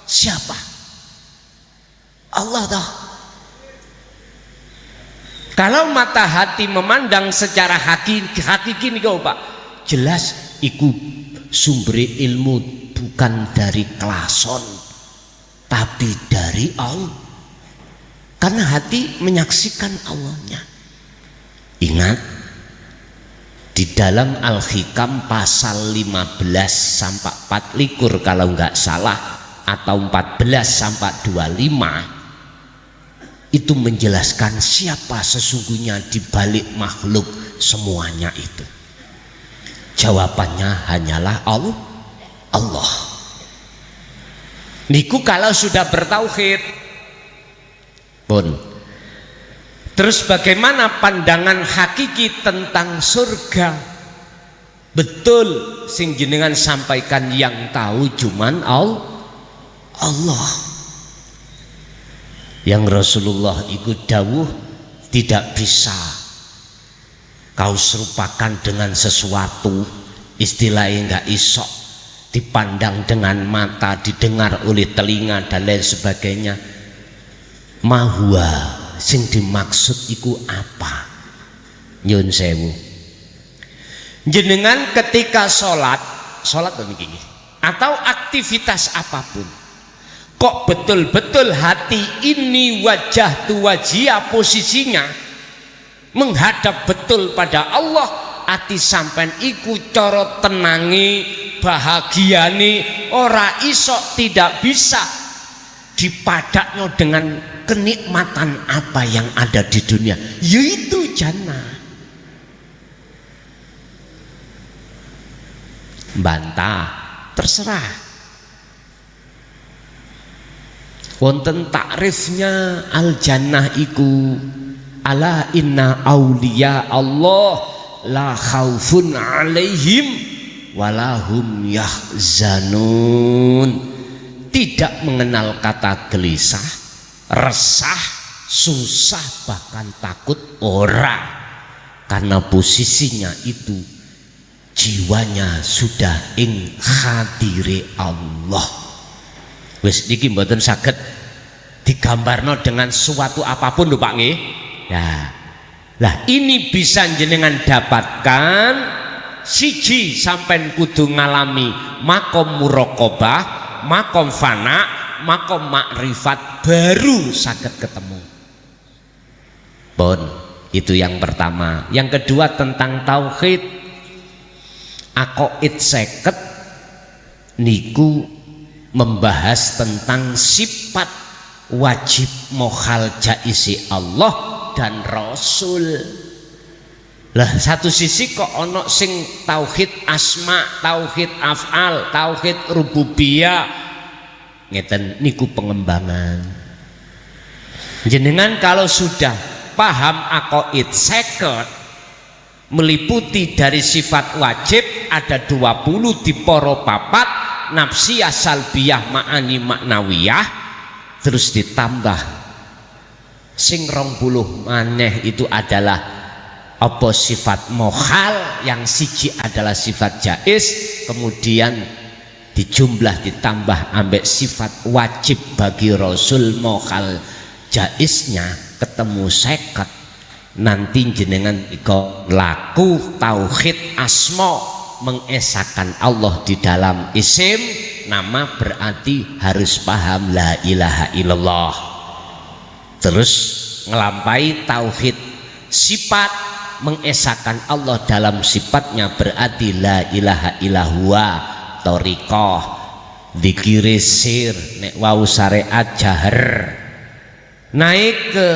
Siapa? Allah toh. Kalau mata hati memandang secara hakiki niku Pak, jelas iku sumber ilmu bukan dari klason tapi dari Allah. Karena hati menyaksikan Allahnya. Ingat di dalam Al-Hikam pasal 15 sampai 24 kalau enggak salah, atau 14 sampai 25 itu menjelaskan siapa sesungguhnya di balik makhluk semuanya itu. Jawabannya hanyalah Allah. Niku kalau sudah bertauhid. Pun. Terus bagaimana pandangan hakiki tentang surga? Betul sing jenengan sampaikan, yang tahu cuman Allah. Yang Rasulullah ikut dawuh, tidak bisa kau serupakan dengan sesuatu, istilahnya enggak isok dipandang dengan mata, didengar oleh telinga dan lain sebagainya. Mahua sing dimaksud iku apa? Nyun sewu. Jenengan ketika sholat begini, atau aktivitas apapun, kok betul-betul hati ini wajah tu wajia posisinya menghadap betul pada Allah, hati sampean iku cara tenangi, bahagiani, ora isok tidak bisa dipadaknya dengan kenikmatan apa yang ada di dunia, yaitu jannah. Bantah, terserah. Wonten takrifnya al jannah iku ala inna auliya Allah la khaufun alaihim walahum yahzanun. Tidak mengenal kata gelisah, resah, susah, bahkan takut ora, karena posisinya itu jiwanya sudah ing hadire Allah. Wis niki mboten saged digambarno dengan suatu apapun lho Pak nggih. Lah ini bisa jenengan dapatkan siji sampean kudu ngalami makom muraqabah, makom fana, makom makrifat, baru saged ketemu. Pun itu yang pertama. Yang kedua tentang tauhid. Aqaid 50 niku membahas tentang sifat wajib mokhal jaisi Allah dan Rasul. Lah satu sisi kok ono sing tauhid asma, tauhid af'al, tauhid rububiyah, ngeten niku pengembangan. Jenengan kalau sudah paham aqaid 50 meliputi dari sifat wajib ada 20 di poro papat, nafsiyah, salbiyah, ma'ani, maknawiyah, terus ditambah sing 20 maneh itu adalah apa sifat mokhal, yang siji adalah sifat jais, kemudian dijumlah ditambah ambek sifat wajib bagi Rasul mokhal jaisnya ketemu 50. nanti jenengan iko laku tauhid asma, mengesahkan Allah di dalam isim nama, berarti harus paham la ilaha illallah. Terus ngelampai tauhid sifat, mengesahkan Allah dalam sifatnya, berarti la ilaha illahua thoriqah dzikir sir nek wau syariat jahar. Naik ke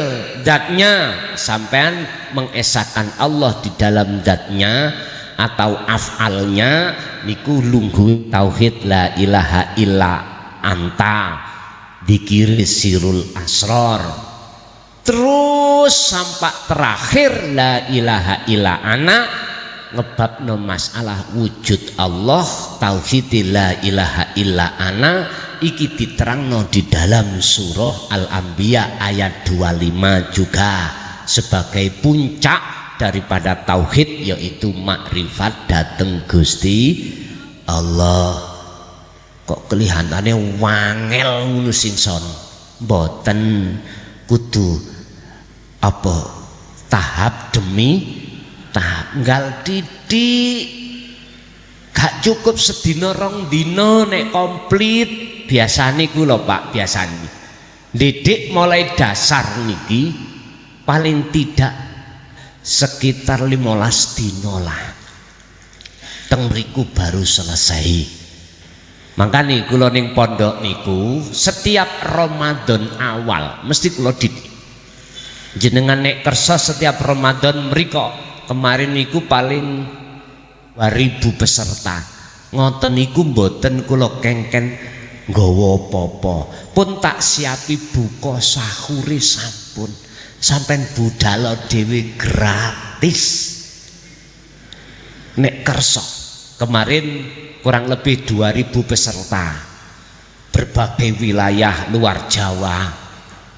zatnya, sampean mengesahkan Allah di dalam zatnya atau af'alnya niku lungguh tauhid la ilaha illa anta dzikir sirul asrar. Terus sampai terakhir la ilaha illa ana, ngebabno masalah wujud Allah, tauhid la ilaha illa ana iki diterangno di dalam surah Al-Anbiya ayat 25 juga sebagai puncak daripada tauhid, yaitu makrifat dateng Gusti Allah. Kok kelihatannya wangel ngono singson? Mboten, kudu apa tahap demi tahap, nggal titik, gak cukup sedina rong dina nek komplit. Biasane ku lho Pak, biasane didik mulai dasar niki paling tidak sekitar 15 dina lah, teng mriku baru selesai. Makanya kula ning pondok niku setiap Ramadan awal mesti kula didik. Jenengan nek kersa setiap Ramadan mriko, kemarin niku paling 2000 peserta. Ngoten niku mboten kula kengken nggawa apa-apa, pun tak siapi buka sahuri sampun, sampean budal dhewe gratis. Nek kersa kemarin kurang lebih 2000 peserta, berbagai wilayah luar Jawa.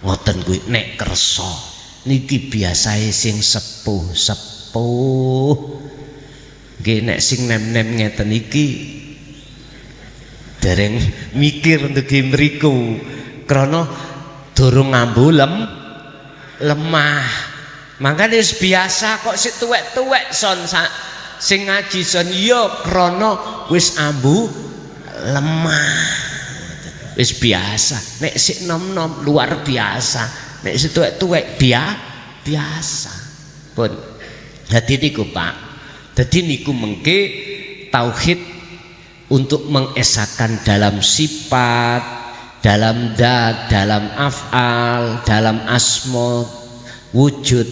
Ngoten kuwi nek kersa niki biasae sing sepuh-sepuh. Nggih nek sing nem-nem ngeten iki dereng mikir untuk mriku krana durung ngambu lemah. Makanya biasa kok sik tuwek-tuwek son sing ngaji son ya krana wis ambu lemah. Wis biasa. Nek sik nom-nom luar biasa. Nek sik tuwek-tuwek biasa. Pun. Dadi niku Pak. Dadi niku mengke tauhid untuk mengesahkan dalam sifat, dalam dat, dalam af'al, dalam asma, wujud.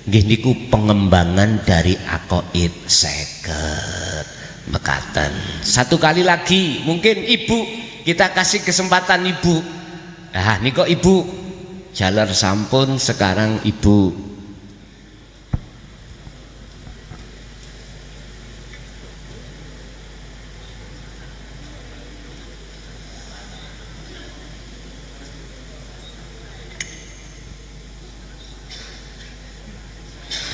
Nggih niku pengembangan dari aqaid seket mekaten. Satu kali lagi mungkin Ibu, kita kasih kesempatan Ibu. Nah niko Ibu jalar sampun, sekarang Ibu.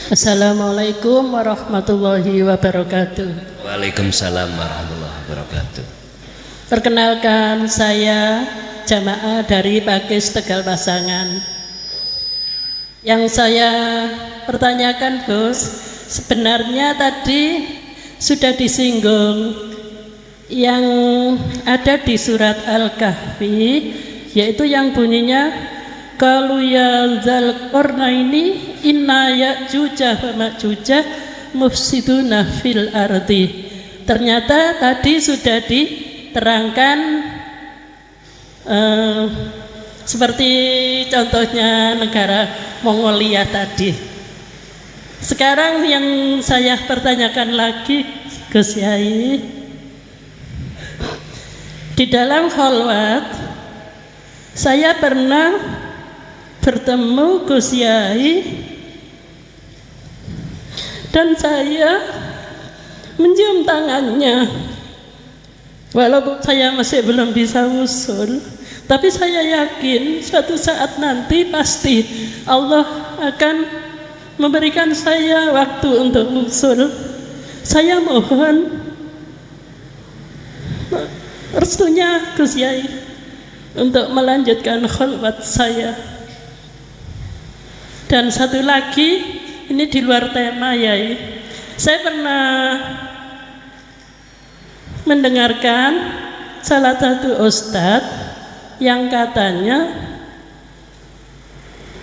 Assalamualaikum warahmatullahi wabarakatuh. Waalaikumsalam warahmatullahi wabarakatuh. Perkenalkan, saya jamaah dari Pakis Tegal Pasangan. Yang saya pertanyakan Gus, sebenarnya tadi sudah disinggung yang ada di surat Al-Kahfi, yaitu yang bunyinya qalu ya dzal qarnaini inna ya'juja wa ma'juja mufsiduna fil ardi. Ternyata tadi sudah diterangkan seperti contohnya negara Mongolia tadi. Sekarang yang saya pertanyakan lagi Gus Yai, di dalam khalwat saya pernah bertemu Gus Yai dan saya mencium tangannya, walaupun saya masih belum bisa usul, tapi saya yakin suatu saat nanti pasti Allah akan memberikan saya waktu untuk usul. Saya mohon restunya Gus Yai untuk melanjutkan khalwat saya. Dan satu lagi, ini di luar tema ya. Saya pernah mendengarkan salah satu ustadz yang katanya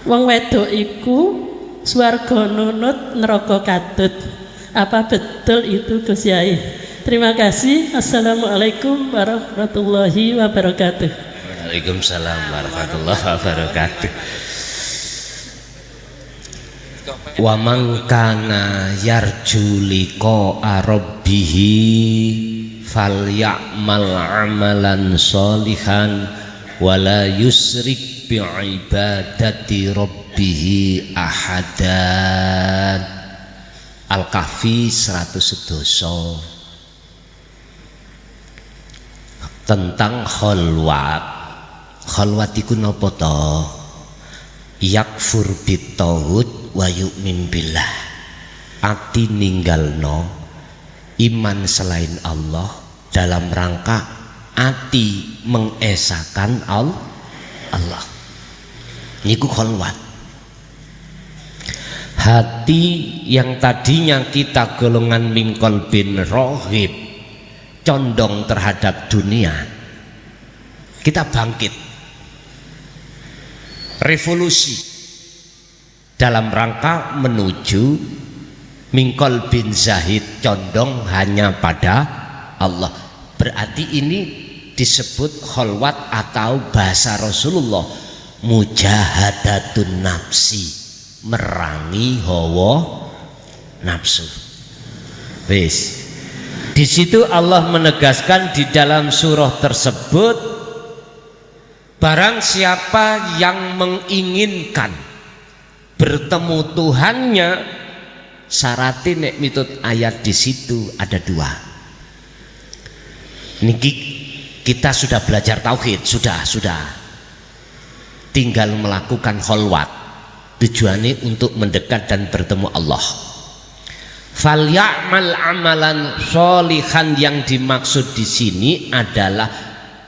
wong wedok iku swarga nunut neraka katut. Apa betul itu Gus Yai? Terima kasih. Assalamualaikum warahmatullahi wabarakatuh. Waalaikumsalam warahmatullahi wabarakatuh. Wa man kana yarju liqa'a rabbih falyamal amalan sholihan wala yusrik bi ibadati rabbih ahadan. Al-Kahfi 111 tentang khalwat. Khalwat iku napa to? Yakfur bitauhid wa yu'min billah. Ati ninggalno iman selain Allah dalam rangka ati mengesakan Allah. Niku khalwat. Hati yang tadinya kita golongan mingkol bin rohib, condong terhadap dunia, kita bangkit, revolusi dalam rangka menuju mingkol bin zahid, condong hanya pada Allah. Berarti ini disebut khalwat atau bahasa Rasulullah mujahadatun nafsi, merangi hawa nafsu. Wis. Di situ Allah menegaskan di dalam surah tersebut, barang siapa yang menginginkan bertemu Tuhannya, syaratnya nek mitut ayat di situ ada dua. Niki kita sudah belajar tauhid, sudah. Tinggal melakukan khalwat. Tujuannya untuk mendekat dan bertemu Allah. Falyamal amalan sholihan, yang dimaksud di sini adalah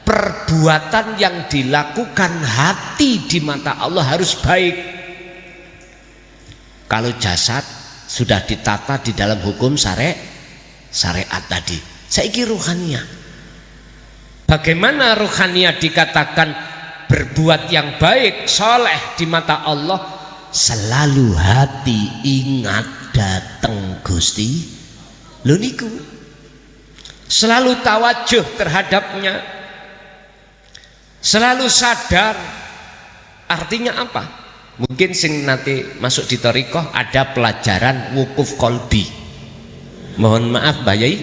perbuatan yang dilakukan hati di mata Allah harus baik. Kalau jasad sudah ditata di dalam hukum syariat tadi. Saiki ruhaniyah. Bagaimana ruhaniyah dikatakan berbuat yang baik, soleh di mata Allah? Selalu hati ingat dateng Gusti lho niku, selalu tawajuh terhadapnya, selalu sadar. Artinya apa? Mungkin sing nanti masuk di thariqah ada pelajaran wukuf kolbi. Mohon maaf Mbak Yai,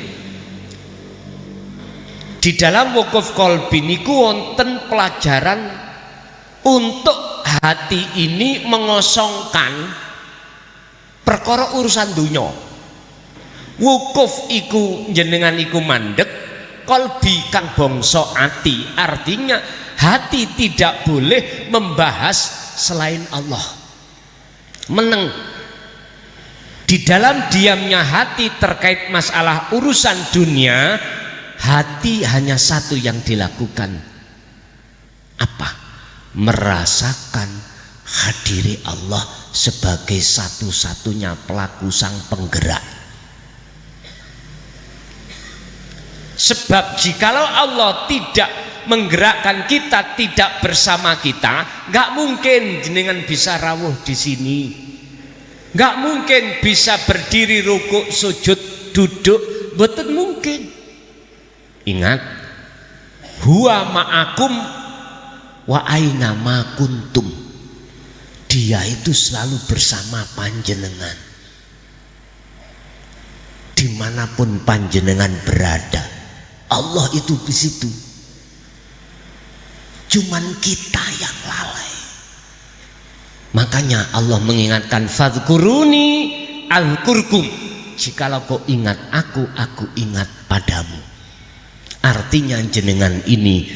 di dalam wukuf kolbi niku wonten pelajaran untuk hati ini mengosongkan perkara urusan dunya. Wukuf iku jenengan iku mandek, kolbi kang bangsa ati. Artinya hati tidak boleh membahas selain Allah. Meneng di dalam diamnya hati terkait masalah urusan dunia, hati hanya satu yang dilakukan. Apa? Merasakan hadiri Allah sebagai satu-satunya pelaku sang penggerak. Sebab jikalau Allah tidak menggerakkan kita, tidak bersama kita, nggak mungkin jenengan bisa rawuh di sini, nggak mungkin bisa berdiri rukuk sujud duduk, betul mungkin. Ingat, huwa ma'akum wa aina ma kuntum. Dia itu selalu bersama panjenengan dimanapun panjenengan berada. Allah itu di situ. Cuman kita yang lalai. Makanya Allah mengingatkan, fadhkuruni azkurkum. Jikalau kau ingat aku ingat padamu. Artinya jenengan ini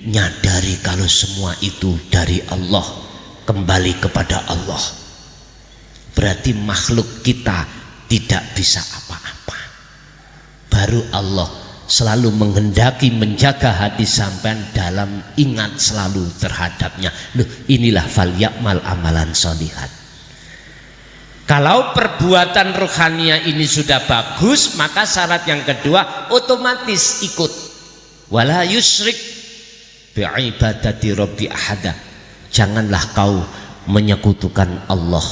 nyadari kalau semua itu dari Allah, kembali kepada Allah. Berarti makhluk kita tidak bisa apa-apa. Baru Allah selalu menghendaki menjaga hati sampean dalam ingat selalu terhadapnya. Loh, inilah falyamal amalan sholihat. Kalau perbuatan rohania ini sudah bagus, maka syarat yang kedua otomatis ikut. Wala yusyrik bi'ibadati rabbi ahada. Janganlah kau menyekutukan Allah.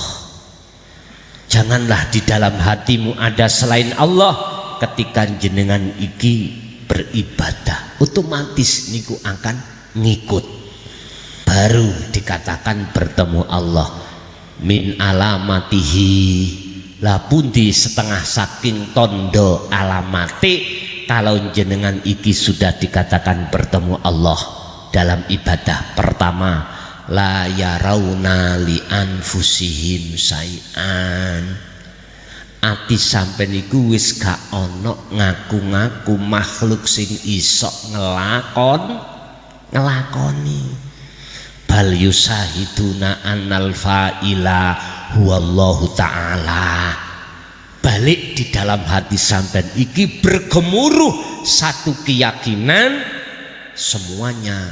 Janganlah di dalam hatimu ada selain Allah ketika jenengan iki beribadah. Otomatis niku akan ngikut. Baru dikatakan bertemu Allah. Min alamatihi lapundi setengah saking tondo alamati kalau jenengan iki sudah dikatakan bertemu Allah dalam ibadah. Pertama, la yarawna li anfusihim say'an. Ati sampeyan iku wis gak ono ngaku-ngaku makhluk sing iso ngelakoni. Bal yusahiduna annal fa'ila huwallahu ta'ala. Balik di dalam hati sampean iki bergemuruh satu keyakinan semuanya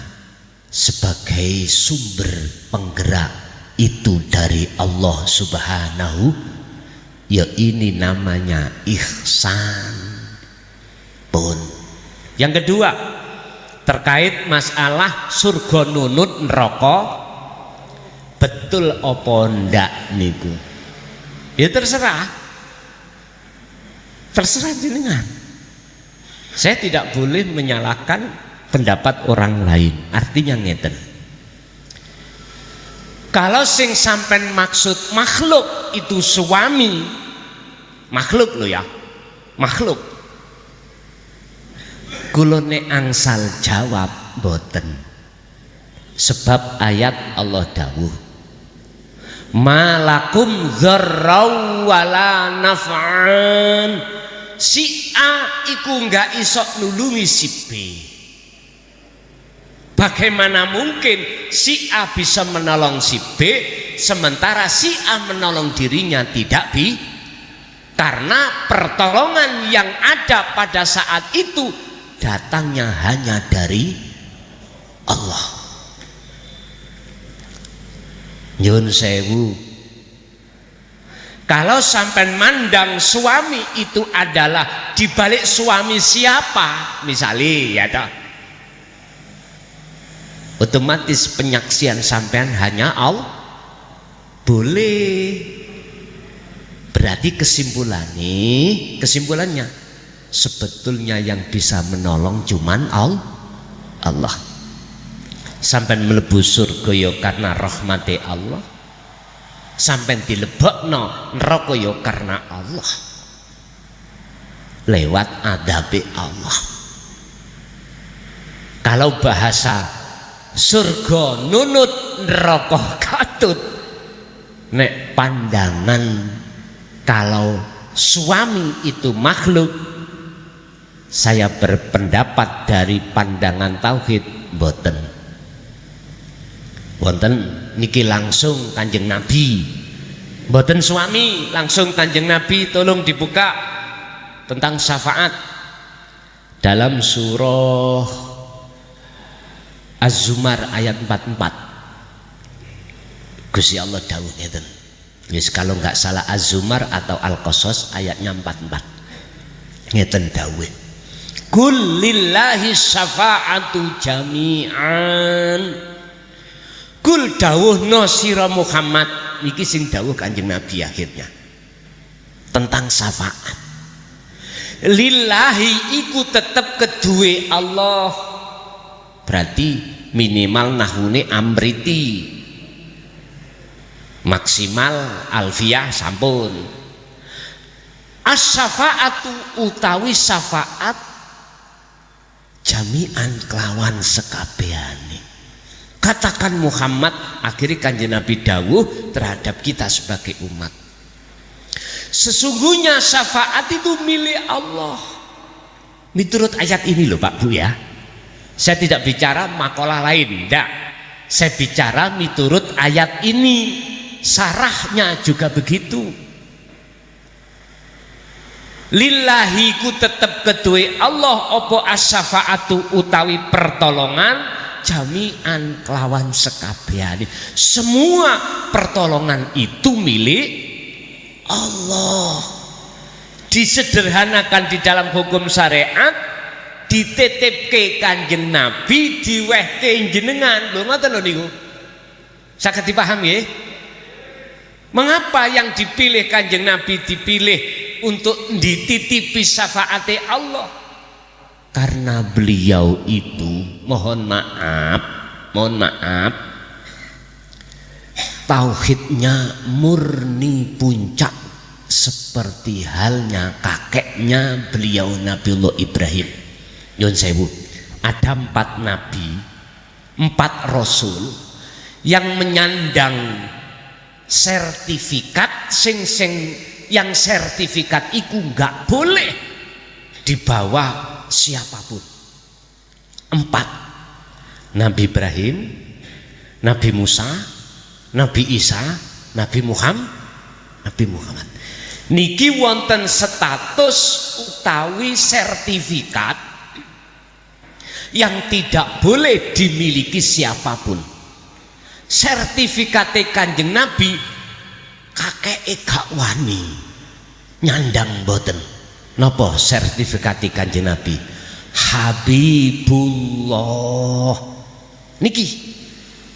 sebagai sumber penggerak itu dari Allah Subhanahu. Ya ini namanya ihsan. Pun yang kedua terkait masalah surga nunut neraka, betul apa ndak niku? Ya terserah jenengan. Saya tidak boleh menyalahkan pendapat orang lain. Artinya ngeten. Kalau sing sampean maksud makhluk itu suami, makhluk lo ya, makhluk. Kulone angsal jawab boten. Sebab ayat Allah dawuh malakum dzarrau wala naf'an. Si A iku enggak iso nulungi si B. Bagaimana mungkin si A bisa menolong si B sementara si A menolong dirinya tidak bi? Karena pertolongan yang ada pada saat itu datangnya hanya dari Allah. Nyun sewu, kalau sampai mandang suami itu adalah dibalik suami siapa, misalnya ya toh, otomatis penyaksian sampean hanya Allah. Boleh. Berarti kesimpulannya sebetulnya yang bisa menolong cuman Allah. Sampai mlebu surga ya karena rahmati Allah. Sampai dilebokno neraka ya karena Allah. Lewat adabe Allah. Kalau bahasa surga nunut neraka katut. Nek pandangan kalau suami itu makhluk, saya berpendapat dari pandangan tauhid boten. Wonten niki langsung Kanjeng Nabi. Boten suami, langsung Kanjeng Nabi. Tolong dibuka tentang syafaat dalam surah Az-Zumar ayat 44. Gusti Allah dawuh ngeten. Wis kalau nggak salah Az-Zumar atau Al-Qasas ayatnya 44. Ngeten dawuh. Kul lillahi syafa'atu jami'an. Kul dawuhna sira Muhammad, niki sing dawuh Kanjeng Nabi akhirnya tentang syafaat. Lillahi iku tetep kedue Allah. Berarti minimal nahune amriti. Maksimal alfiyah sampun. As-syafa'atu utawi syafaat jami'an kelawan sekabehane. Katakan Muhammad, akhirnya Kanjeng Nabi dawuh terhadap kita sebagai umat. Sesungguhnya syafaat itu milik Allah. Menurut ayat ini loh Pak Bu ya. Saya tidak bicara makalah lain, enggak. Saya bicara menurut ayat ini. Sarahnya juga begitu. Lillahi ku tetep kedue Allah opo as-syafaatu utawi pertolongan jami'an kelawan sekabehane. Semua pertolongan itu milik Allah. Disederhanakan di dalam hukum syariat, dititipke Kanjeng Nabi, diwehke jenengan. Lho ngoten lho niku. Saged dipahami nggih? Mengapa yang dipilih Kanjeng Nabi dipilih untuk dititipi syafaate Allah? Karena beliau itu mohon maaf tauhidnya murni puncak seperti halnya kakeknya beliau Nabiullah Ibrahim. Nyun sewu, ada 4 nabi, 4 rasul yang menyandang sertifikat yang sertifikat itu nggak boleh dibawa siapapun. 4, Nabi Ibrahim, Nabi Musa, Nabi Isa, Nabi Muhammad. Niki wonten status utawi sertifikat yang tidak boleh dimiliki siapapun. Sertifikat Kanjeng Nabi kakek gak wani nyandang boten. Napa sertifikat Kanjeng Nabi? Habibullah. Niki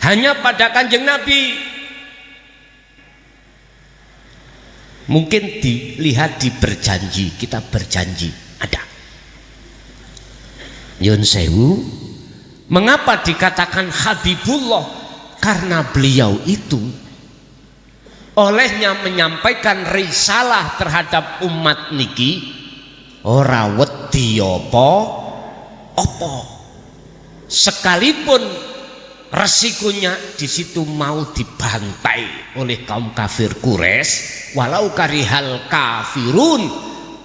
hanya pada Kanjeng Nabi. Mungkin dilihat di berjanji, kita berjanji ada. Yun sewu, mengapa dikatakan Habibullah? Karena beliau itu olehnya menyampaikan risalah terhadap umat niki ora wedi apa sekalipun resikonya di situ mau dibantai oleh kaum kafir Quraisy, walau karihal kafirun,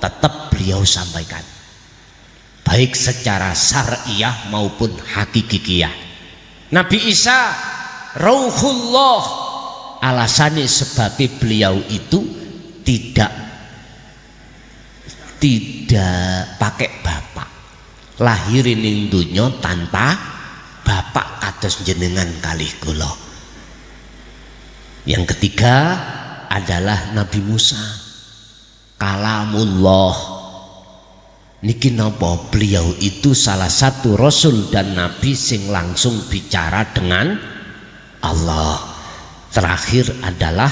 tetap beliau sampaikan baik secara syariah maupun hakikiyah. Nabi Isa Rauhullah, alasannya sebabnya beliau itu tidak pakai bapak, lahirin ing dunya tanpa bapak kados jenengan kalih kula. Yang ketiga adalah Nabi Musa kalamullah. Niki napa? Beliau itu salah satu rasul dan nabi sing langsung bicara dengan Allah. Terakhir adalah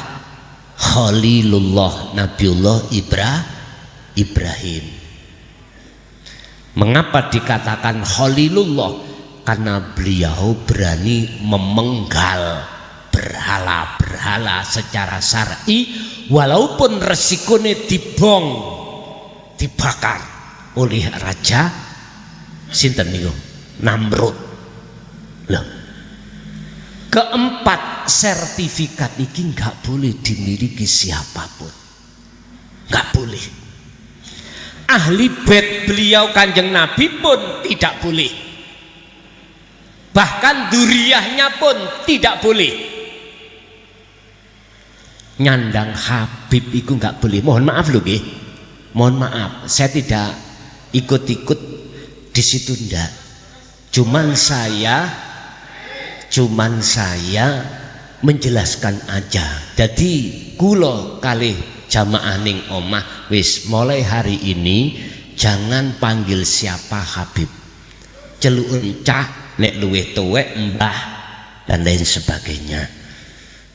Khalilullah, Nabiullah Ibrahim. Mengapa dikatakan Khalilullah? Karena beliau berani memenggal berhala-berhala secara syar'i, walaupun resikonya dibakar oleh raja sinten niku Namrud. Loh, keempat sertifikat ini nggak boleh dimiliki siapapun, nggak boleh. Ahli bait beliau Kanjeng Nabi pun tidak boleh, bahkan duriyahnya pun tidak boleh. Nyandang Habib itu nggak boleh. Mohon maaf loh, mohon maaf, saya tidak ikut-ikut di situ ndak. Cuman saya menjelaskan aja. Jadi kula kalih jamaah ning omah wis mulai hari ini jangan panggil siapa Habib, celuk cah, nek luwih tuwek mbah dan lain sebagainya.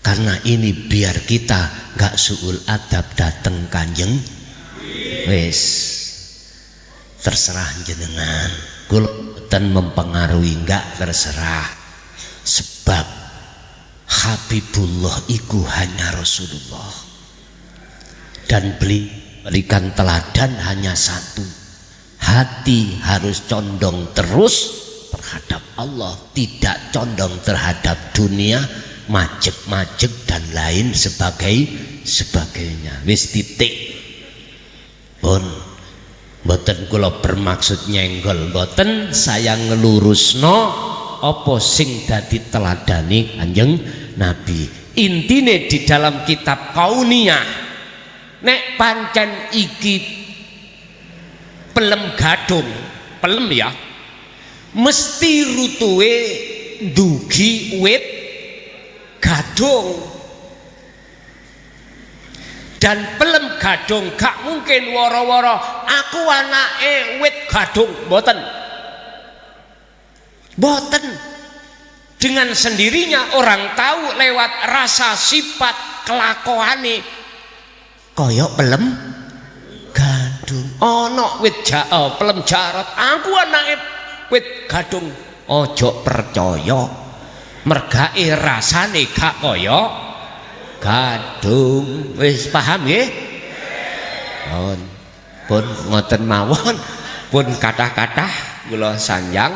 Karena ini biar kita gak suul adab dateng Kanjeng. Wis terserah jenengan, kula boten mempengaruhi, gak terserah. Sebab Habibullah iku hanya Rasulullah, dan berikan teladan hanya satu. Hati harus condong terus terhadap Allah, tidak condong terhadap dunia, majek-majek dan lain sebagainya. Wis titik. Mboten kula bermaksud nyenggol, mboten, saya ngelurusno apa sing dadi teladane Kanjeng Nabi. Intine di dalam kitab Kauniyah, nek pancen iki pelem gadung, pelem ya, mesti rutuhe dugi wit gadung. dan pelem gadung gak mungkin woro-woro aku anake wit gadung, mboten. Mboten. Dengan sendirinya orang tahu lewat rasa sifat kelakuane kaya pelem gadung. Ana wit pelem jarot, aku anake wit gadung. Ojo percaya, mergae rasane gak kaya gadung. Wis paham nggih? Pun ngoten mawon, pun kathah-kathah kula sanjang,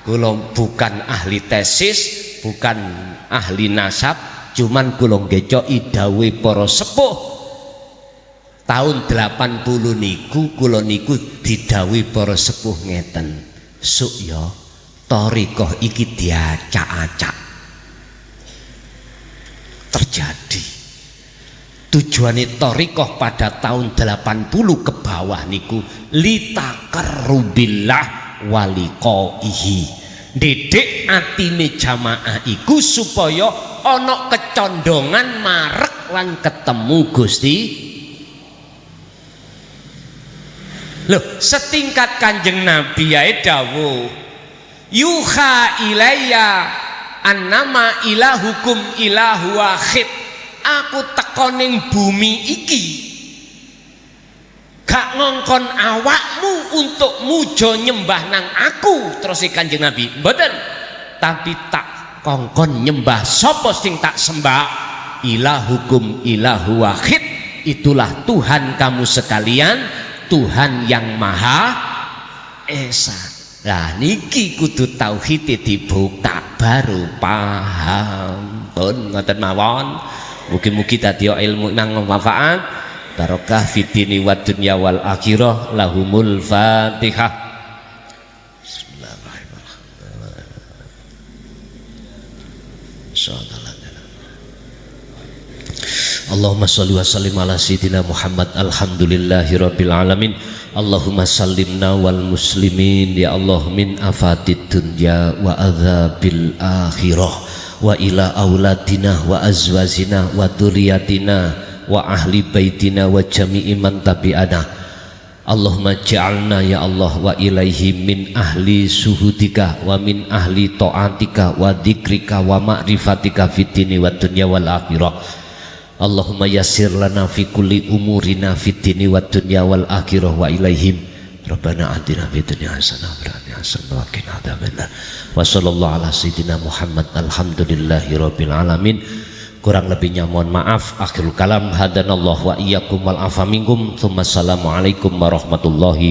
kula bukan ahli tesis, bukan ahli nasab, cuman kula ngecoki dawuhe para sepuh. Tahun 80 niku kula niku didhawuhi para sepuh ngeten, "Suk ya, thariqah iki diacak-acak." Terjadi. Tujuane thariqah pada tahun 80 ke bawah niku litaqarrubillah waliqaihi. Didik atine jamaah iku supaya ana kecondongan marek lan ketemu Gusti. Loh, setingkat Kanjeng Nabi ae dawuh, yuha ilayya annama ilahukum ilahu wahid. Aku teko ning bumi iki gak ngongkon awakmu untuk mujo nyembah nang aku, terus Kanjeng Nabi mboten, tapi tak kongkon nyembah sapa sing tak sembah, ilahukum ilahu wahid. Itulah Tuhan kamu sekalian, Tuhan yang Maha Esa. Lah niki kudu tauhid dibuka baru paham. Pun ngoten mawon. Mugi-mugi dadi ilmu nang manfaat, barokah fitini wa dunya wal akhirah. Lahumul Fatihah. Allahumma sholli wa sallim ala sayyidina Muhammad. Alhamdulillahi rabbil alamin. Allahumma sallimna wal muslimin ya Allah min afatid dunya wa adzabil akhirah wa ila auladina wa azwajina wa dzurriyyatina wa ahli baitina wa jami'i man tabi'ana. Allahumma ja'alna ya Allah wa ilaihi min ahli suhudika wa min ahli ta'atika wa dzikrika wa ma'rifatika fid dini wa dunya wal akhirah. Allahumma yassir lana fi kulli umurina fid dini wad dunya wal akhirah wa ilaihim. Rabbana atina fid dunya hasanah wa fil akhirati hasanah wa qina adzabannar. Wa sallallahu ala sayyidina Muhammad. Alhamdulillahi rabbil alamin. Kurang lebihnya mohon maaf. Akhirul kalam, hadanallahu wa iyyakum wal afa minkum. Tsumma assalamu alaikum warahmatullahi